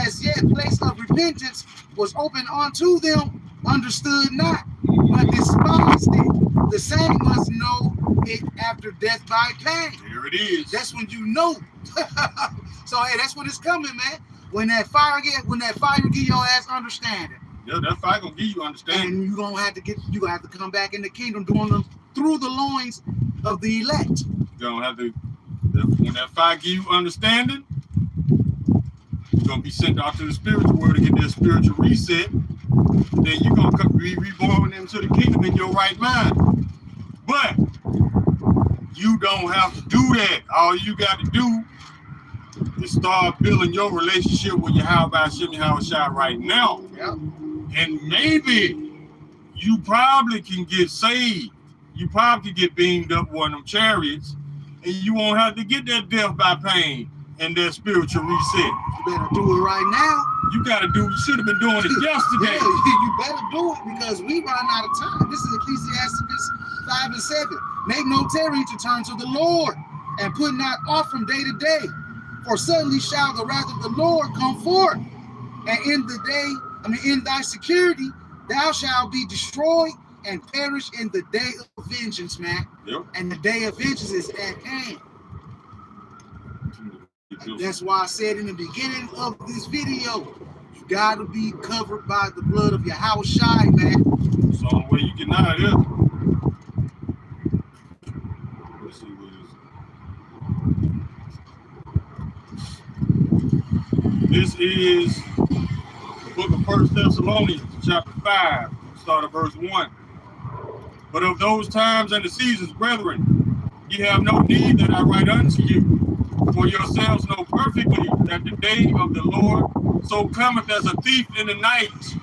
as yet place of repentance was open unto them, understood not, but despised it. The same must know it after death by pain. Here it is. That's when you know. So hey, that's when it's coming, man. When that fire give your ass understanding. Yeah, that fire gonna give you understanding. And you gonna have to come back in the kingdom through the loins of the elect. gonna have to, when that fire give you understanding, you're gonna be sent out to the spiritual world to get that spiritual reset. Then you're gonna be reborn into the kingdom in your right mind. But you don't have to do that. All you got to do is start building your relationship with Yahweh Hashem Yahushua right now. Yep. And maybe you probably can get saved. You probably can get beamed up one of them chariots, and you won't have to get that death by pain and that spiritual reset. You better do it right now. You should have been doing it yesterday. Yeah, you better do it because we run out of time. This is Ecclesiastes 5 and 7. Make no tarrying to turn to the Lord, and put not off from day to day. For suddenly shall the wrath of the Lord come forth, and in thy security thou shalt be destroyed and perish in the day of vengeance, man. Yep. And the day of vengeance is at hand. That's why I said in the beginning of this video, you gotta be covered by the blood of Yahushua, man. It's the only way you get out of here. Let's see what it is. This is the book of 1 Thessalonians, chapter 5, start at verse 1. But of those times and the seasons, brethren, ye have no need that I write unto you. For yourselves know perfectly that the day of the Lord so cometh as a thief in the night.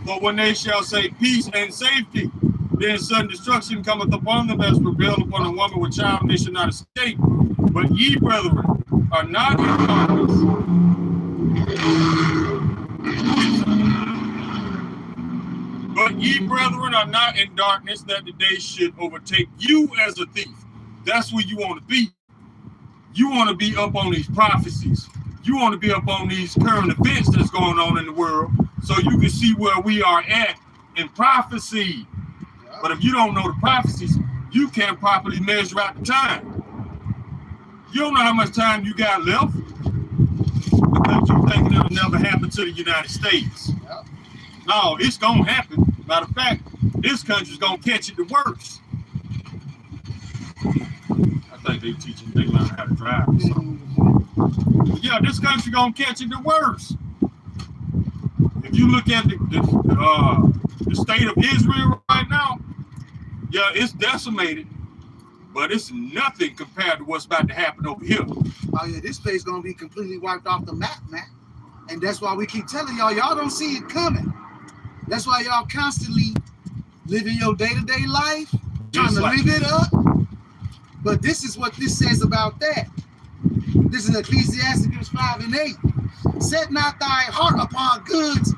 For when they shall say peace and safety, then sudden destruction cometh upon them as prevailed upon a woman with child, and they shall not escape. But ye, brethren, are not in darkness. But ye, brethren, are not in darkness, that the day should overtake you as a thief. That's where you want to be. You want to be up on these prophecies. You want to be up on these current events that's going on in the world, so you can see where we are at in prophecy. But if you don't know the prophecies, you can't properly measure out the time. You don't know how much time you got left because you're thinking it'll never happen to the United States. No, it's going to happen. Matter of fact, this country's going to catch it the worst. I think they learn how to drive or something. But yeah, this country gonna catch it the worst. If you look at the state of Israel right now, yeah, it's decimated, but it's nothing compared to what's about to happen over here. Oh yeah, this place gonna be completely wiped off the map, man. And that's why we keep telling y'all don't see it coming. That's why y'all constantly living your day-to-day life, trying to live it up. But this is what this says about that. This is Ecclesiastes 5 and 8. Set not thy heart upon goods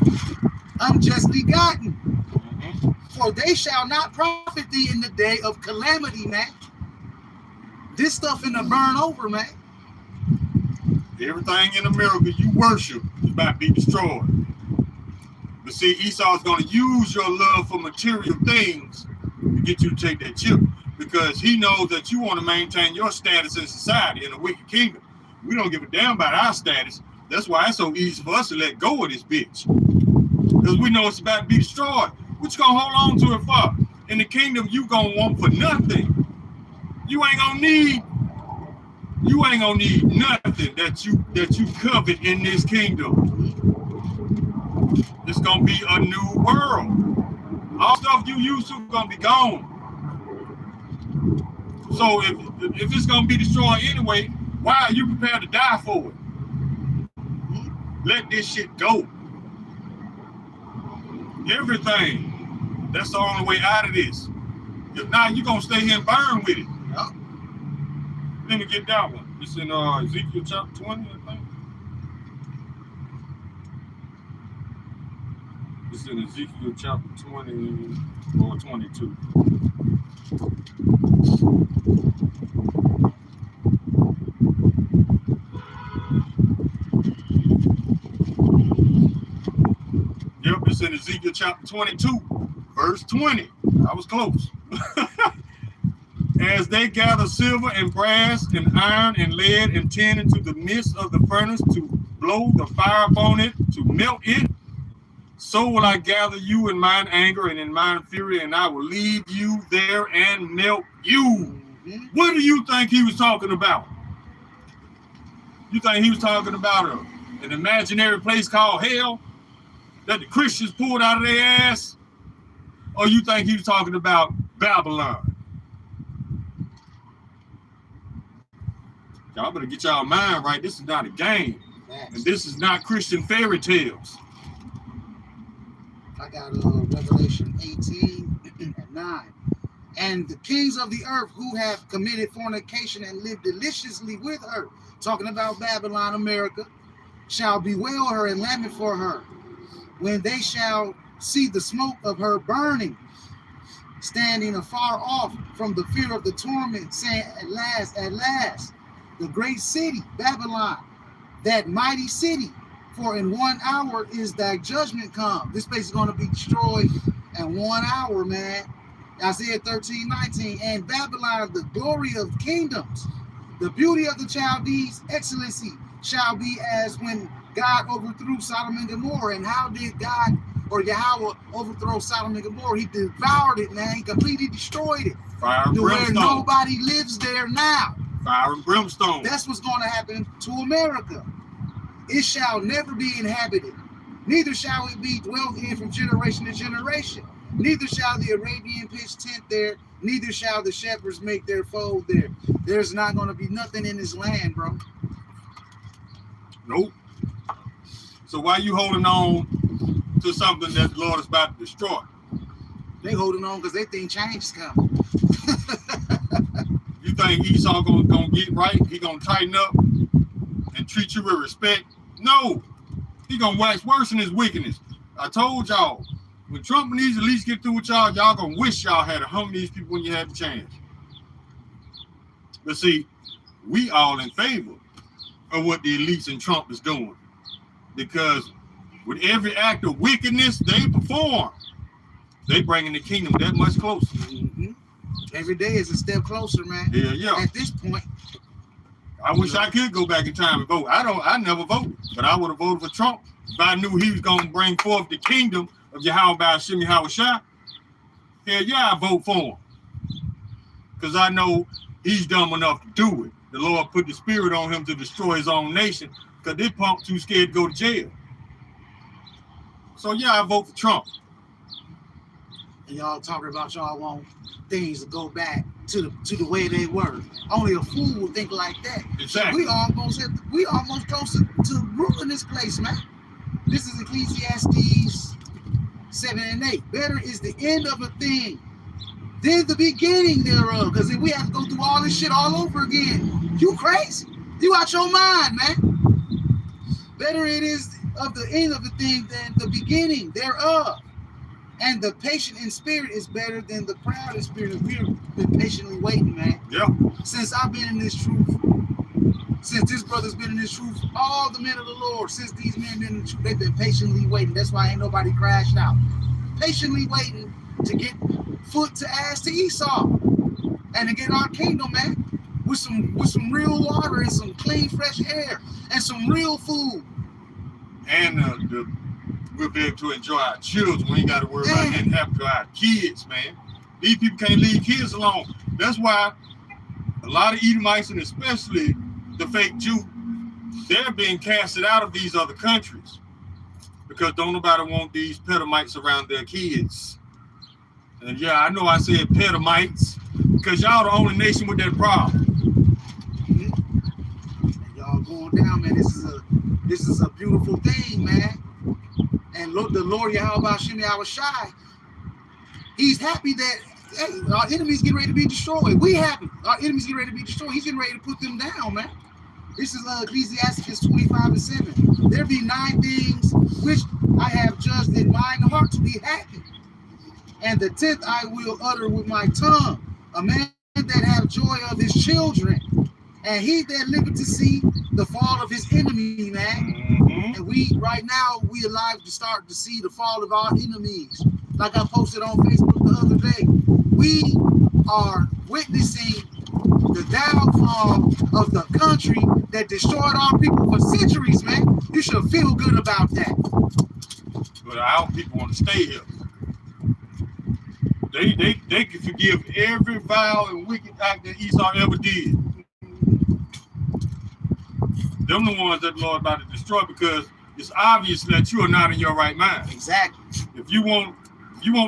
unjustly gotten, for they shall not profit thee in the day of calamity, man. This stuff finna burn over, man. Everything in America you worship is about to be destroyed. But see, Esau's gonna use your love for material things to get you to take that chip. Because he knows that you want to maintain your status in society in a wicked kingdom. We don't give a damn about our status. That's why it's so easy for us to let go of this bitch. Because we know it's about to be destroyed. What you gonna hold on to it for? In the kingdom, you gonna want for nothing. You ain't gonna need nothing that you covet in this kingdom. It's gonna be a new world. All stuff you used to gonna be gone. So if it's gonna be destroyed anyway, why are you prepared to die for it? Let this shit go. Everything. That's the only way out of this. If not, you're gonna stay here and burn with it. Yep. Let me get that one. It's in Ezekiel chapter 20, I think. It's in Ezekiel chapter 20 or 22. Yep, it's in Ezekiel chapter 22, verse 20. I was close. As they gather silver and brass and iron and lead and tin into the midst of the furnace to blow the fire upon it, to melt it, so will I gather you in mine anger and in mine fury, and I will leave you there and melt you. What do you think he was talking about? You think he was talking about an imaginary place called hell that the Christians pulled out of their ass? Or you think he was talking about Babylon? Y'all better get y'all mind right. This is not a game. And this is not Christian fairy tales. I got Revelation 18:9. And the kings of the earth who have committed fornication and lived deliciously with her, talking about Babylon, America, shall bewail her and lament for her, when they shall see the smoke of her burning, standing afar off from the fear of the torment, saying, at last, the great city, Babylon, that mighty city, for in 1 hour is thy judgment come. This place is going to be destroyed in 1 hour, man. Isaiah 13:19, and Babylon, the glory of kingdoms, the beauty of the Chaldees, excellency, shall be as when God overthrew Sodom and Gomorrah. And how did God or Yahweh overthrow Sodom and Gomorrah? He devoured it, man. He completely destroyed it. Fire and brimstone. Where nobody lives there now. Fire and brimstone. That's what's going to happen to America. It shall never be inhabited, neither shall it be dwelt in from generation to generation. Neither shall the Arabian pitch tent there, neither shall the shepherds make their fold there. There's not going to be nothing in this land, bro. Nope. So why are you holding on to something that the Lord is about to destroy? They holding on because they think change is coming. You think Esau gonna get right? He gonna tighten up and treat you with respect? No. He gonna wax worse in his wickedness. I told y'all, when Trump needs to at least get through with y'all, y'all gonna wish y'all had hung these people when you had the chance. But see, we all in favor of what the elites and Trump is doing. Because with every act of wickedness they perform, they bringing the kingdom that much closer. Mm-hmm. Every day is a step closer, man. Yeah. At this point, I wish I could go back in time and vote. I never voted, but I would have voted for Trump if I knew he was gonna bring forth the kingdom of Yahweh Ba'Shem Yahweh Shai. Hell yeah, I vote for him. Because I know he's dumb enough to do it. The Lord put the spirit on him to destroy his own nation because this punk too scared to go to jail. So yeah, I vote for Trump. And y'all talking about y'all want things to go back to the way they were. Only a fool would think like that. Exactly. We almost close to ruling this place, man. This is Ecclesiastes 7:8. Better is the end of a thing than the beginning thereof. Because if we have to go through all this shit all over again, you crazy. You out your mind, man. Better it is of the end of a thing than the beginning thereof. And the patient in spirit is better than the proud in spirit. We've been patiently waiting, man. Yeah. Since I've been in this truth, since this brother's been in this truth, all the men of the Lord, since these men been in the truth, they've been patiently waiting. That's why ain't nobody crashed out. Patiently waiting to get foot to ass to Esau and to get our kingdom, man, with some real water and some clean, fresh air and some real food. And we'll be able to enjoy our children. We ain't got to worry about getting happen to our kids, man. These people can't leave kids alone. That's why a lot of Edomites, and especially the fake Jew, they're being casted out of these other countries because don't nobody want these pedomites around their kids. And yeah, I know I said pedomites because y'all the only nation with that problem. Mm-hmm. Y'all going down, man. This is a beautiful thing, man. And look, the Lord Yahweh Ba'Shem Yahweh Shai, he's happy that our enemies get ready to be destroyed. We happy. Our enemies get ready to be destroyed. He's getting ready to put them down, man. This is Ecclesiastes 25:7. There be 9 things which I have judged in mine heart to be happy. And the 10th I will utter with my tongue. A man that have joy of his children. And he that liveth to see the fall of his enemy, man. Mm-hmm. And we, right now, we alive to start to see the fall of our enemies. Like I posted on Facebook the other day. We are witnessing the downfall of the country that destroyed our people for centuries, man. You should feel good about that. But our people want to stay here. They can forgive every vile and wicked act that Esau ever did. Them the ones that the Lord about to destroy, because it's obvious that you are not in your right mind. Exactly. If you want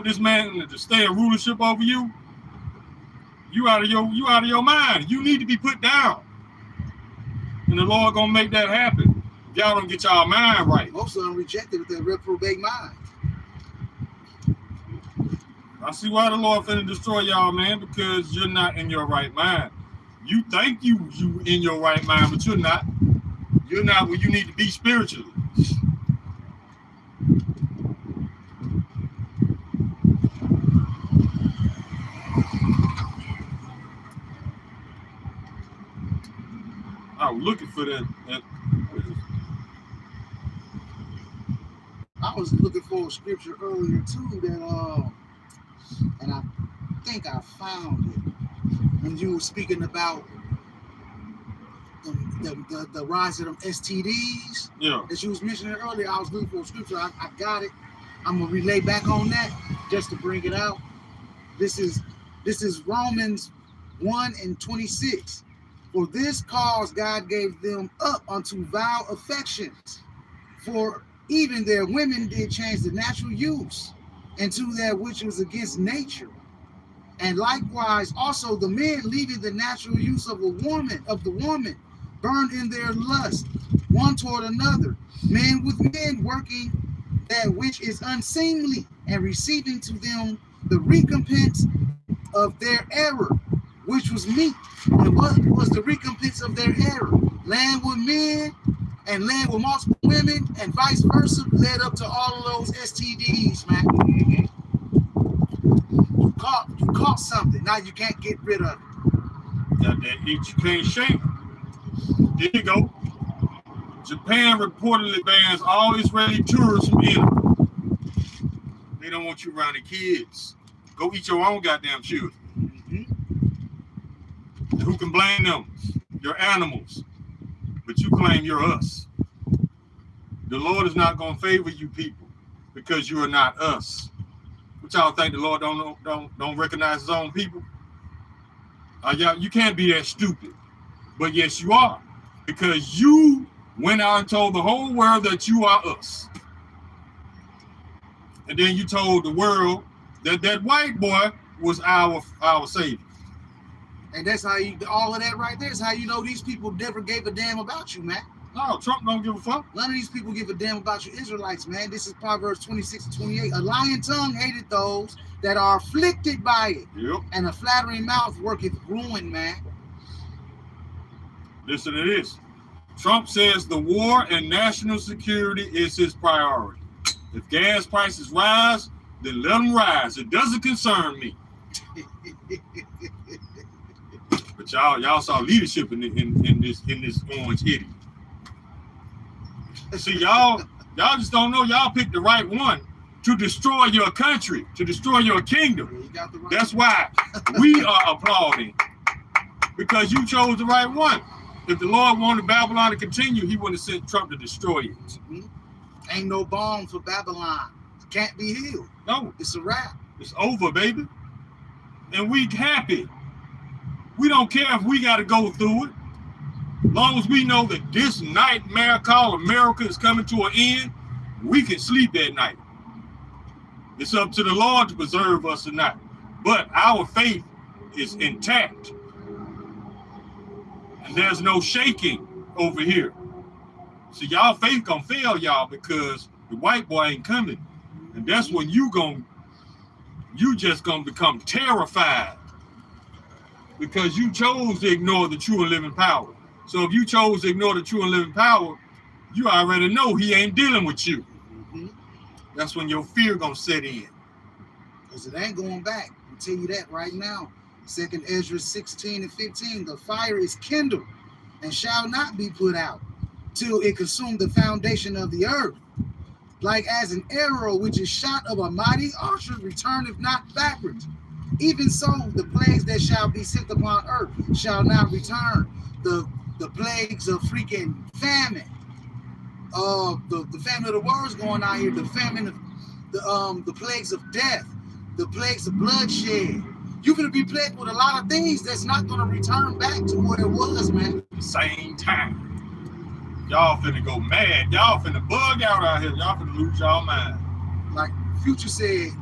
this man to stay in rulership over you, you out of your mind. You need to be put down. And the Lord gonna make that happen. If y'all don't get y'all mind right. Most of them rejected with their reprobate mind. I see why the Lord finna destroy y'all, man, because you're not in your right mind. You think you in your right mind, but you're not. You're not where you need to be spiritually. I was looking for that. I was looking for a scripture earlier too that and I think I found it when you were speaking about the rise of them STDs. Yeah. That you was mentioning earlier. I was looking for a scripture. I got it. I'm gonna relay back on that just to bring it out. This is Romans 1:26. For this cause God gave them up unto vile affections, for even their women did change the natural use into that which was against nature. And likewise also the men, leaving the natural use of the woman, burned in their lust one toward another, men with men, working that which is unseemly, and receiving to them the recompense of their error, which was meat. And what was the recompense of their error? Land with men and land with multiple women, and vice versa, led up to all of those STDs, man. You caught something. Now you can't get rid of it. Got that itch you can't shake. There you go. Japan reportedly bans all Israeli tourists from entering. They don't want you around the kids. Go eat your own goddamn children. And who can blame them? Your animals. But you claim you're us. The Lord is not going to favor you people because you are not us. What y'all think the Lord don't recognize his own people? Y'all, you can't be that stupid. But yes, you are. Because you went out and told the whole world that you are us. And then you told the world that that white boy was our savior. And that's how you, all of that right there is how you know these people never gave a damn about you, man. No, Trump don't give a fuck. None of these people give a damn about you Israelites, man. This is Proverbs 26:28. A lying tongue hated those that are afflicted by it. Yep. And a flattering mouth worketh ruin, man. Listen to this. Trump says the war and national security is his priority. If gas prices rise, then let them rise. It doesn't concern me. But y'all saw leadership in this orange idiot. See, y'all just don't know. Y'all picked the right one to destroy your country, to destroy your kingdom. Yeah, right. That's why we are applauding, because you chose the right one. If the Lord wanted Babylon to continue, he wouldn't have sent Trump to destroy it. Mm-hmm. Ain't no balm for Babylon. It can't be healed. No. It's a wrap. It's over, baby. And we happy. We don't care if we got to go through it. As long as we know that this nightmare called America is coming to an end, we can sleep at night. It's up to the Lord to preserve us or not. But our faith is intact. And there's no shaking over here. So y'all faith gonna fail y'all because the white boy ain't coming. And that's when you just gonna become terrified. Because you chose to ignore the true and living power. So if you chose to ignore the true and living power, you already know he ain't dealing with you. Mm-hmm. That's when your fear gonna set in. Because it ain't going back. I'll tell you that right now. 2nd Ezra 16:15, the fire is kindled and shall not be put out till it consume the foundation of the earth. Like as an arrow which is shot of a mighty archer returneth not backwards. Even so, the plagues that shall be sent upon earth shall not return. The plagues of freaking famine, the famine of the world's going out here. The famine of the plagues of death, the plagues of bloodshed. You're gonna be plagued with a lot of things that's not gonna return back to what it was, man. At the same time. Y'all finna go mad. Y'all finna bug out here. Y'all finna lose y'all mind. Like Future said,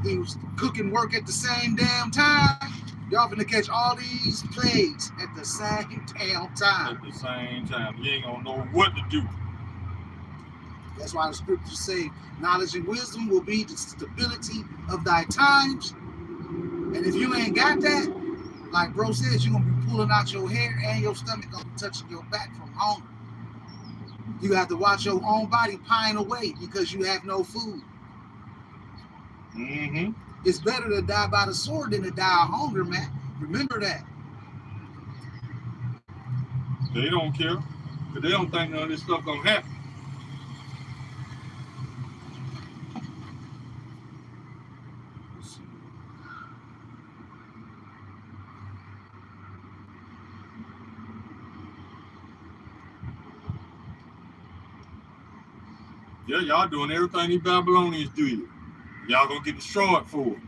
he was cooking work at the same damn time. Y'all finna catch all these plagues at the same damn time. At the same time. You ain't gonna know what to do. That's why the scriptures say, knowledge and wisdom will be the stability of thy times. And if you ain't got that, like bro says, you're gonna be pulling out your hair and your stomach gonna be touching your back from hunger. You have to watch your own body pine away because you have no food. Mm-hmm. It's better to die by the sword than to die of hunger, man. Remember that. They don't care. Because they don't think none of this stuff gonna happen. Yeah, y'all doing everything these Babylonians do you. Y'all gonna get destroyed for it.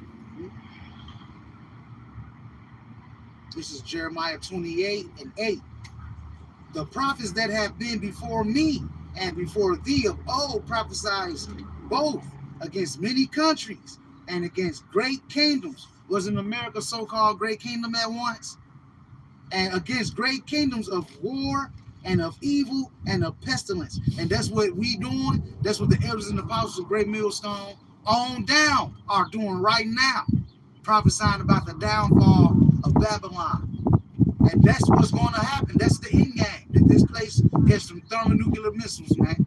This is Jeremiah 28:8. The prophets that have been before me and before thee of old prophesied both against many countries and against great kingdoms. Wasn't America so-called great kingdom at once? And against great kingdoms of war and of evil and of pestilence. And that's what we doing. That's what the elders and the apostles of Great Millstone on down are doing right now, prophesying about the downfall of Babylon. And that's what's going to happen. That's the end game. That this place gets some thermonuclear missiles, man.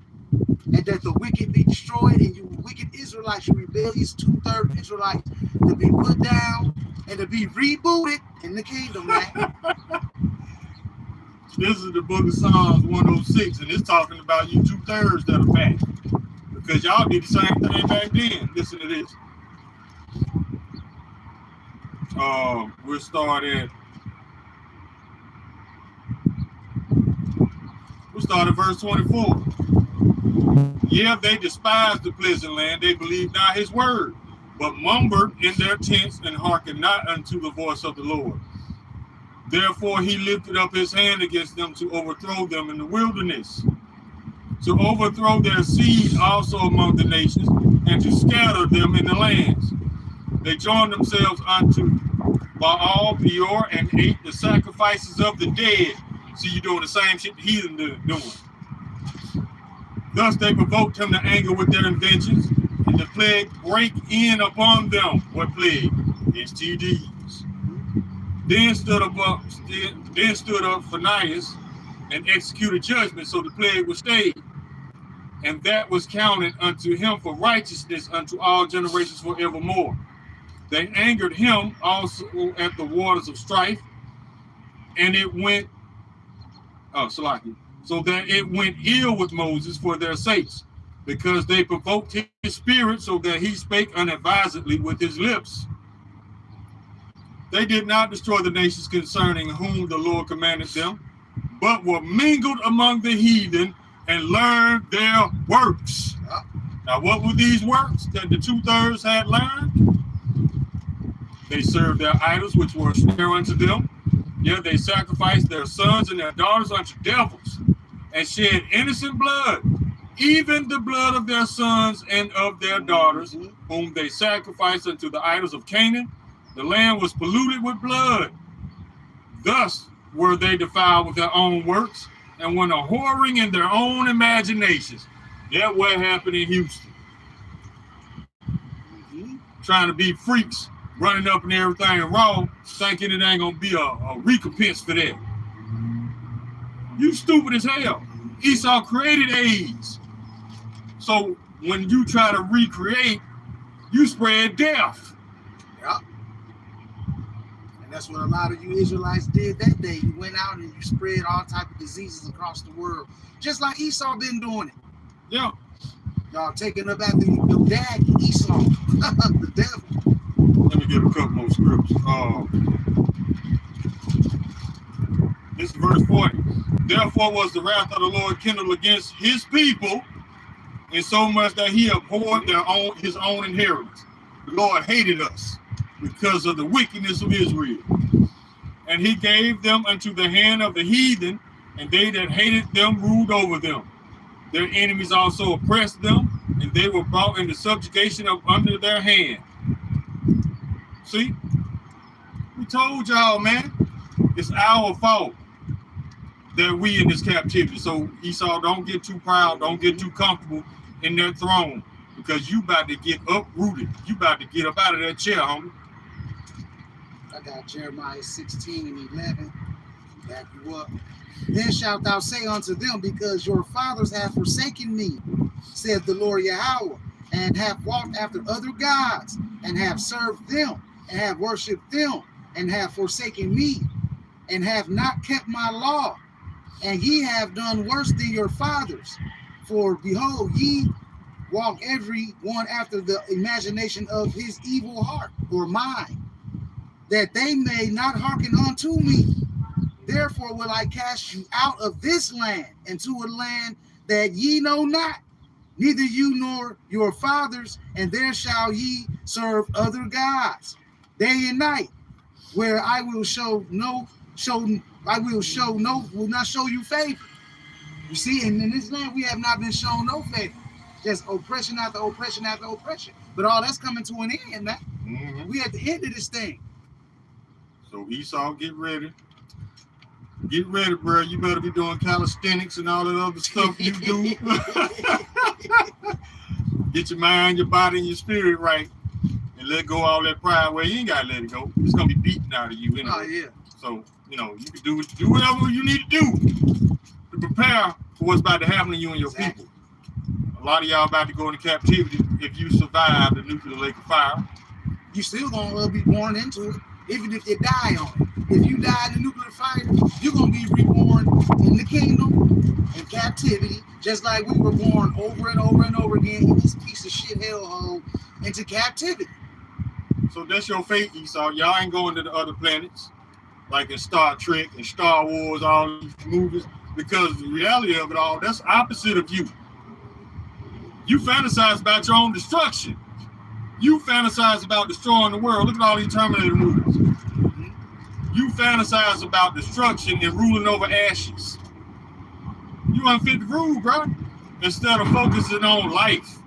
And that the wicked be destroyed, and you wicked Israelites, you rebellious 2/3 Israelites, to be put down and to be rebooted in the kingdom, man. This is the book of Psalms 106, and it's talking about you 2/3 that are back. Because y'all did the same thing back then. Listen to this. We'll start at verse 24. Yeah, they despised the pleasant land, they believed not his word, but murmured in their tents and hearkened not unto the voice of the Lord. Therefore he lifted up his hand against them to overthrow them in the wilderness, to overthrow their seed also among the nations, and to scatter them in the lands. They joined themselves unto Baal Peor and ate the sacrifices of the dead. See, you're doing the same shit the heathen doing. Thus they provoked him to anger with their inventions, and the plague break in upon them. What plague? STDs. Then stood up Phinehas and executed judgment, so the plague was stayed. And that was counted unto him for righteousness unto all generations forevermore. They angered him also at the waters of strife, and it went, so that it went ill with Moses for their sakes, because they provoked his spirit, so that he spake unadvisedly with his lips. They did not destroy the nations concerning whom the Lord commanded them, but were mingled among the heathen and learned their works. Now, what were these works that the 2/3 had learned? They served their idols, which were a snare unto them. Yeah, they sacrificed their sons and their daughters unto devils, and shed innocent blood, even the blood of their sons and of their daughters, whom they sacrificed unto the idols of Canaan. The land was polluted with blood. Thus were they defiled with their own works, and went a whoring in their own imaginations. That's what happened in Houston. Trying to be freaks, running up and everything raw, thinking it ain't gonna be a recompense for that. You stupid as hell. Esau created AIDS. So when you try to recreate, you spread death. Yep. And that's what a lot of you Israelites did that day. You went out and you spread all type of diseases across the world, just like Esau been doing it. Yeah. Y'all taking up after your dad, Esau, the devil. Let me give a couple more scripts. This is verse 40. Therefore was the wrath of the Lord kindled against his people, in so much that he abhorred his own inheritance. the Lord hated us because of the wickedness of Israel. And he gave them unto the hand of the heathen, and they that hated them ruled over them. Their enemies also oppressed them, and they were brought into subjugation of under their hand. See? We told y'all, man, it's our fault that we in this captivity. So Esau, don't get too proud, don't get too comfortable in that throne, because you about to get uprooted. You about to get up out of that chair, homie. I got Jeremiah 16 and 11. Back you up. Then shalt thou say unto them, because your fathers have forsaken me, saith the Lord Yahweh, and have walked after other gods, and have served them, and have worshipped them, and have forsaken me, and have not kept my law, and ye have done worse than your fathers. For behold, ye walk every one after the imagination of his evil heart or mind, that they may not hearken unto me. Therefore will I cast you out of this land into a land that ye know not, neither you nor your fathers, and there shall ye serve other gods day and night, where I will not show you favor. You see, and in this land we have not been shown no favor. Just oppression after oppression after oppression. But all that's coming to an end, man. Mm-hmm. We at the end of this thing. So Esau, get ready. Get ready, bro. You better be doing calisthenics and all that other stuff you do. Get your mind, your body, and your spirit right. And let go all that pride. Well, you ain't got to let it go. It's going to be beaten out of you anyway. Oh, yeah. So, you know, you can do whatever you need to do to prepare for what's about to happen to you and your people. A lot of y'all about to go into captivity if you survive the nuclear lake of fire. You still gonna be born into it, even if you die on it. If you die in the nuclear fire, you're gonna be reborn in the kingdom, in captivity, just like we were born over and over and over again in this piece of shit hellhole into captivity. So that's your fate, Esau. Y'all ain't going to the other planets, like in Star Trek and Star Wars, all these movies, because the reality of it all, that's opposite of you. You fantasize about your own destruction. You fantasize about destroying the world. Look at all these Terminator movies. You fantasize about destruction and ruling over ashes. You unfit to rule, bro. Instead of focusing on life,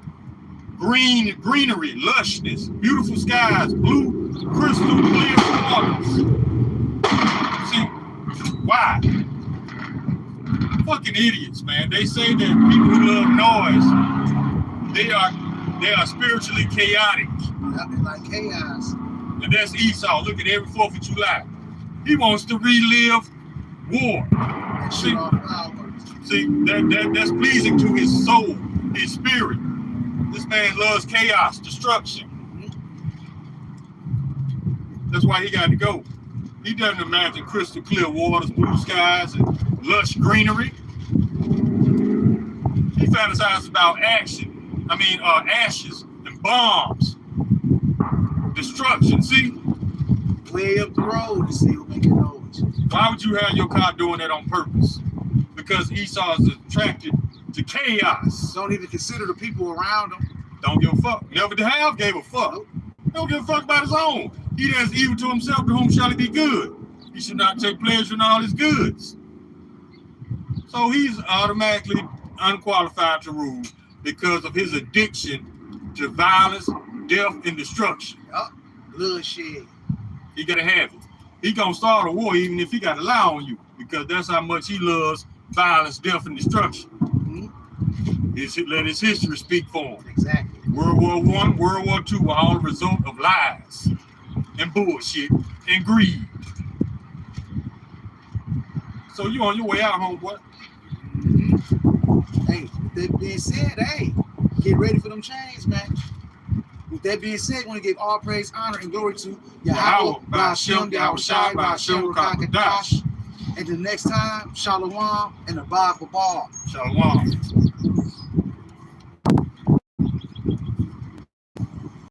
greenery, lushness, beautiful skies, blue, crystal clear waters. See, why? Fucking idiots, man. They say that people who love noise, they are spiritually chaotic. Nothing like chaos. And that's Esau. Look at every 4th of July. He wants to relive war. See, that's pleasing to his soul, his spirit. This man loves chaos, destruction. That's why he got to go. He doesn't imagine crystal clear waters, blue skies, and lush greenery. He fantasizes about ashes and bombs, destruction. See, way up the road to still making noise. Why would you have your car doing that on purpose? Because Esau is attracted to chaos. Don't even consider the people around him. Don't give a fuck. Never have gave a fuck. Nope. Don't give a fuck about his own. He does evil to himself, to whom shall he be good? He should not take pleasure in all his goods. So he's automatically unqualified to rule because of his addiction to violence, death, and destruction. Yup, bloodshed. He gotta have it. He gonna start a war even if he got to lie on you, because that's how much he loves violence, death, and destruction. Mm-hmm. Let his history speak for him. Exactly. World War I, World War II were all the result of lies and bullshit and greed. So you on your way out, homeboy. Mm-hmm. Hey, with that being said, hey, get ready for them chains, man. With that being said, I want to give all praise, honor, and glory to Yahweh, Ba'ashem, Yahushai, Ba'ashem, Rakakadash. Until next time, Shalom and Abad Babal. Shalom.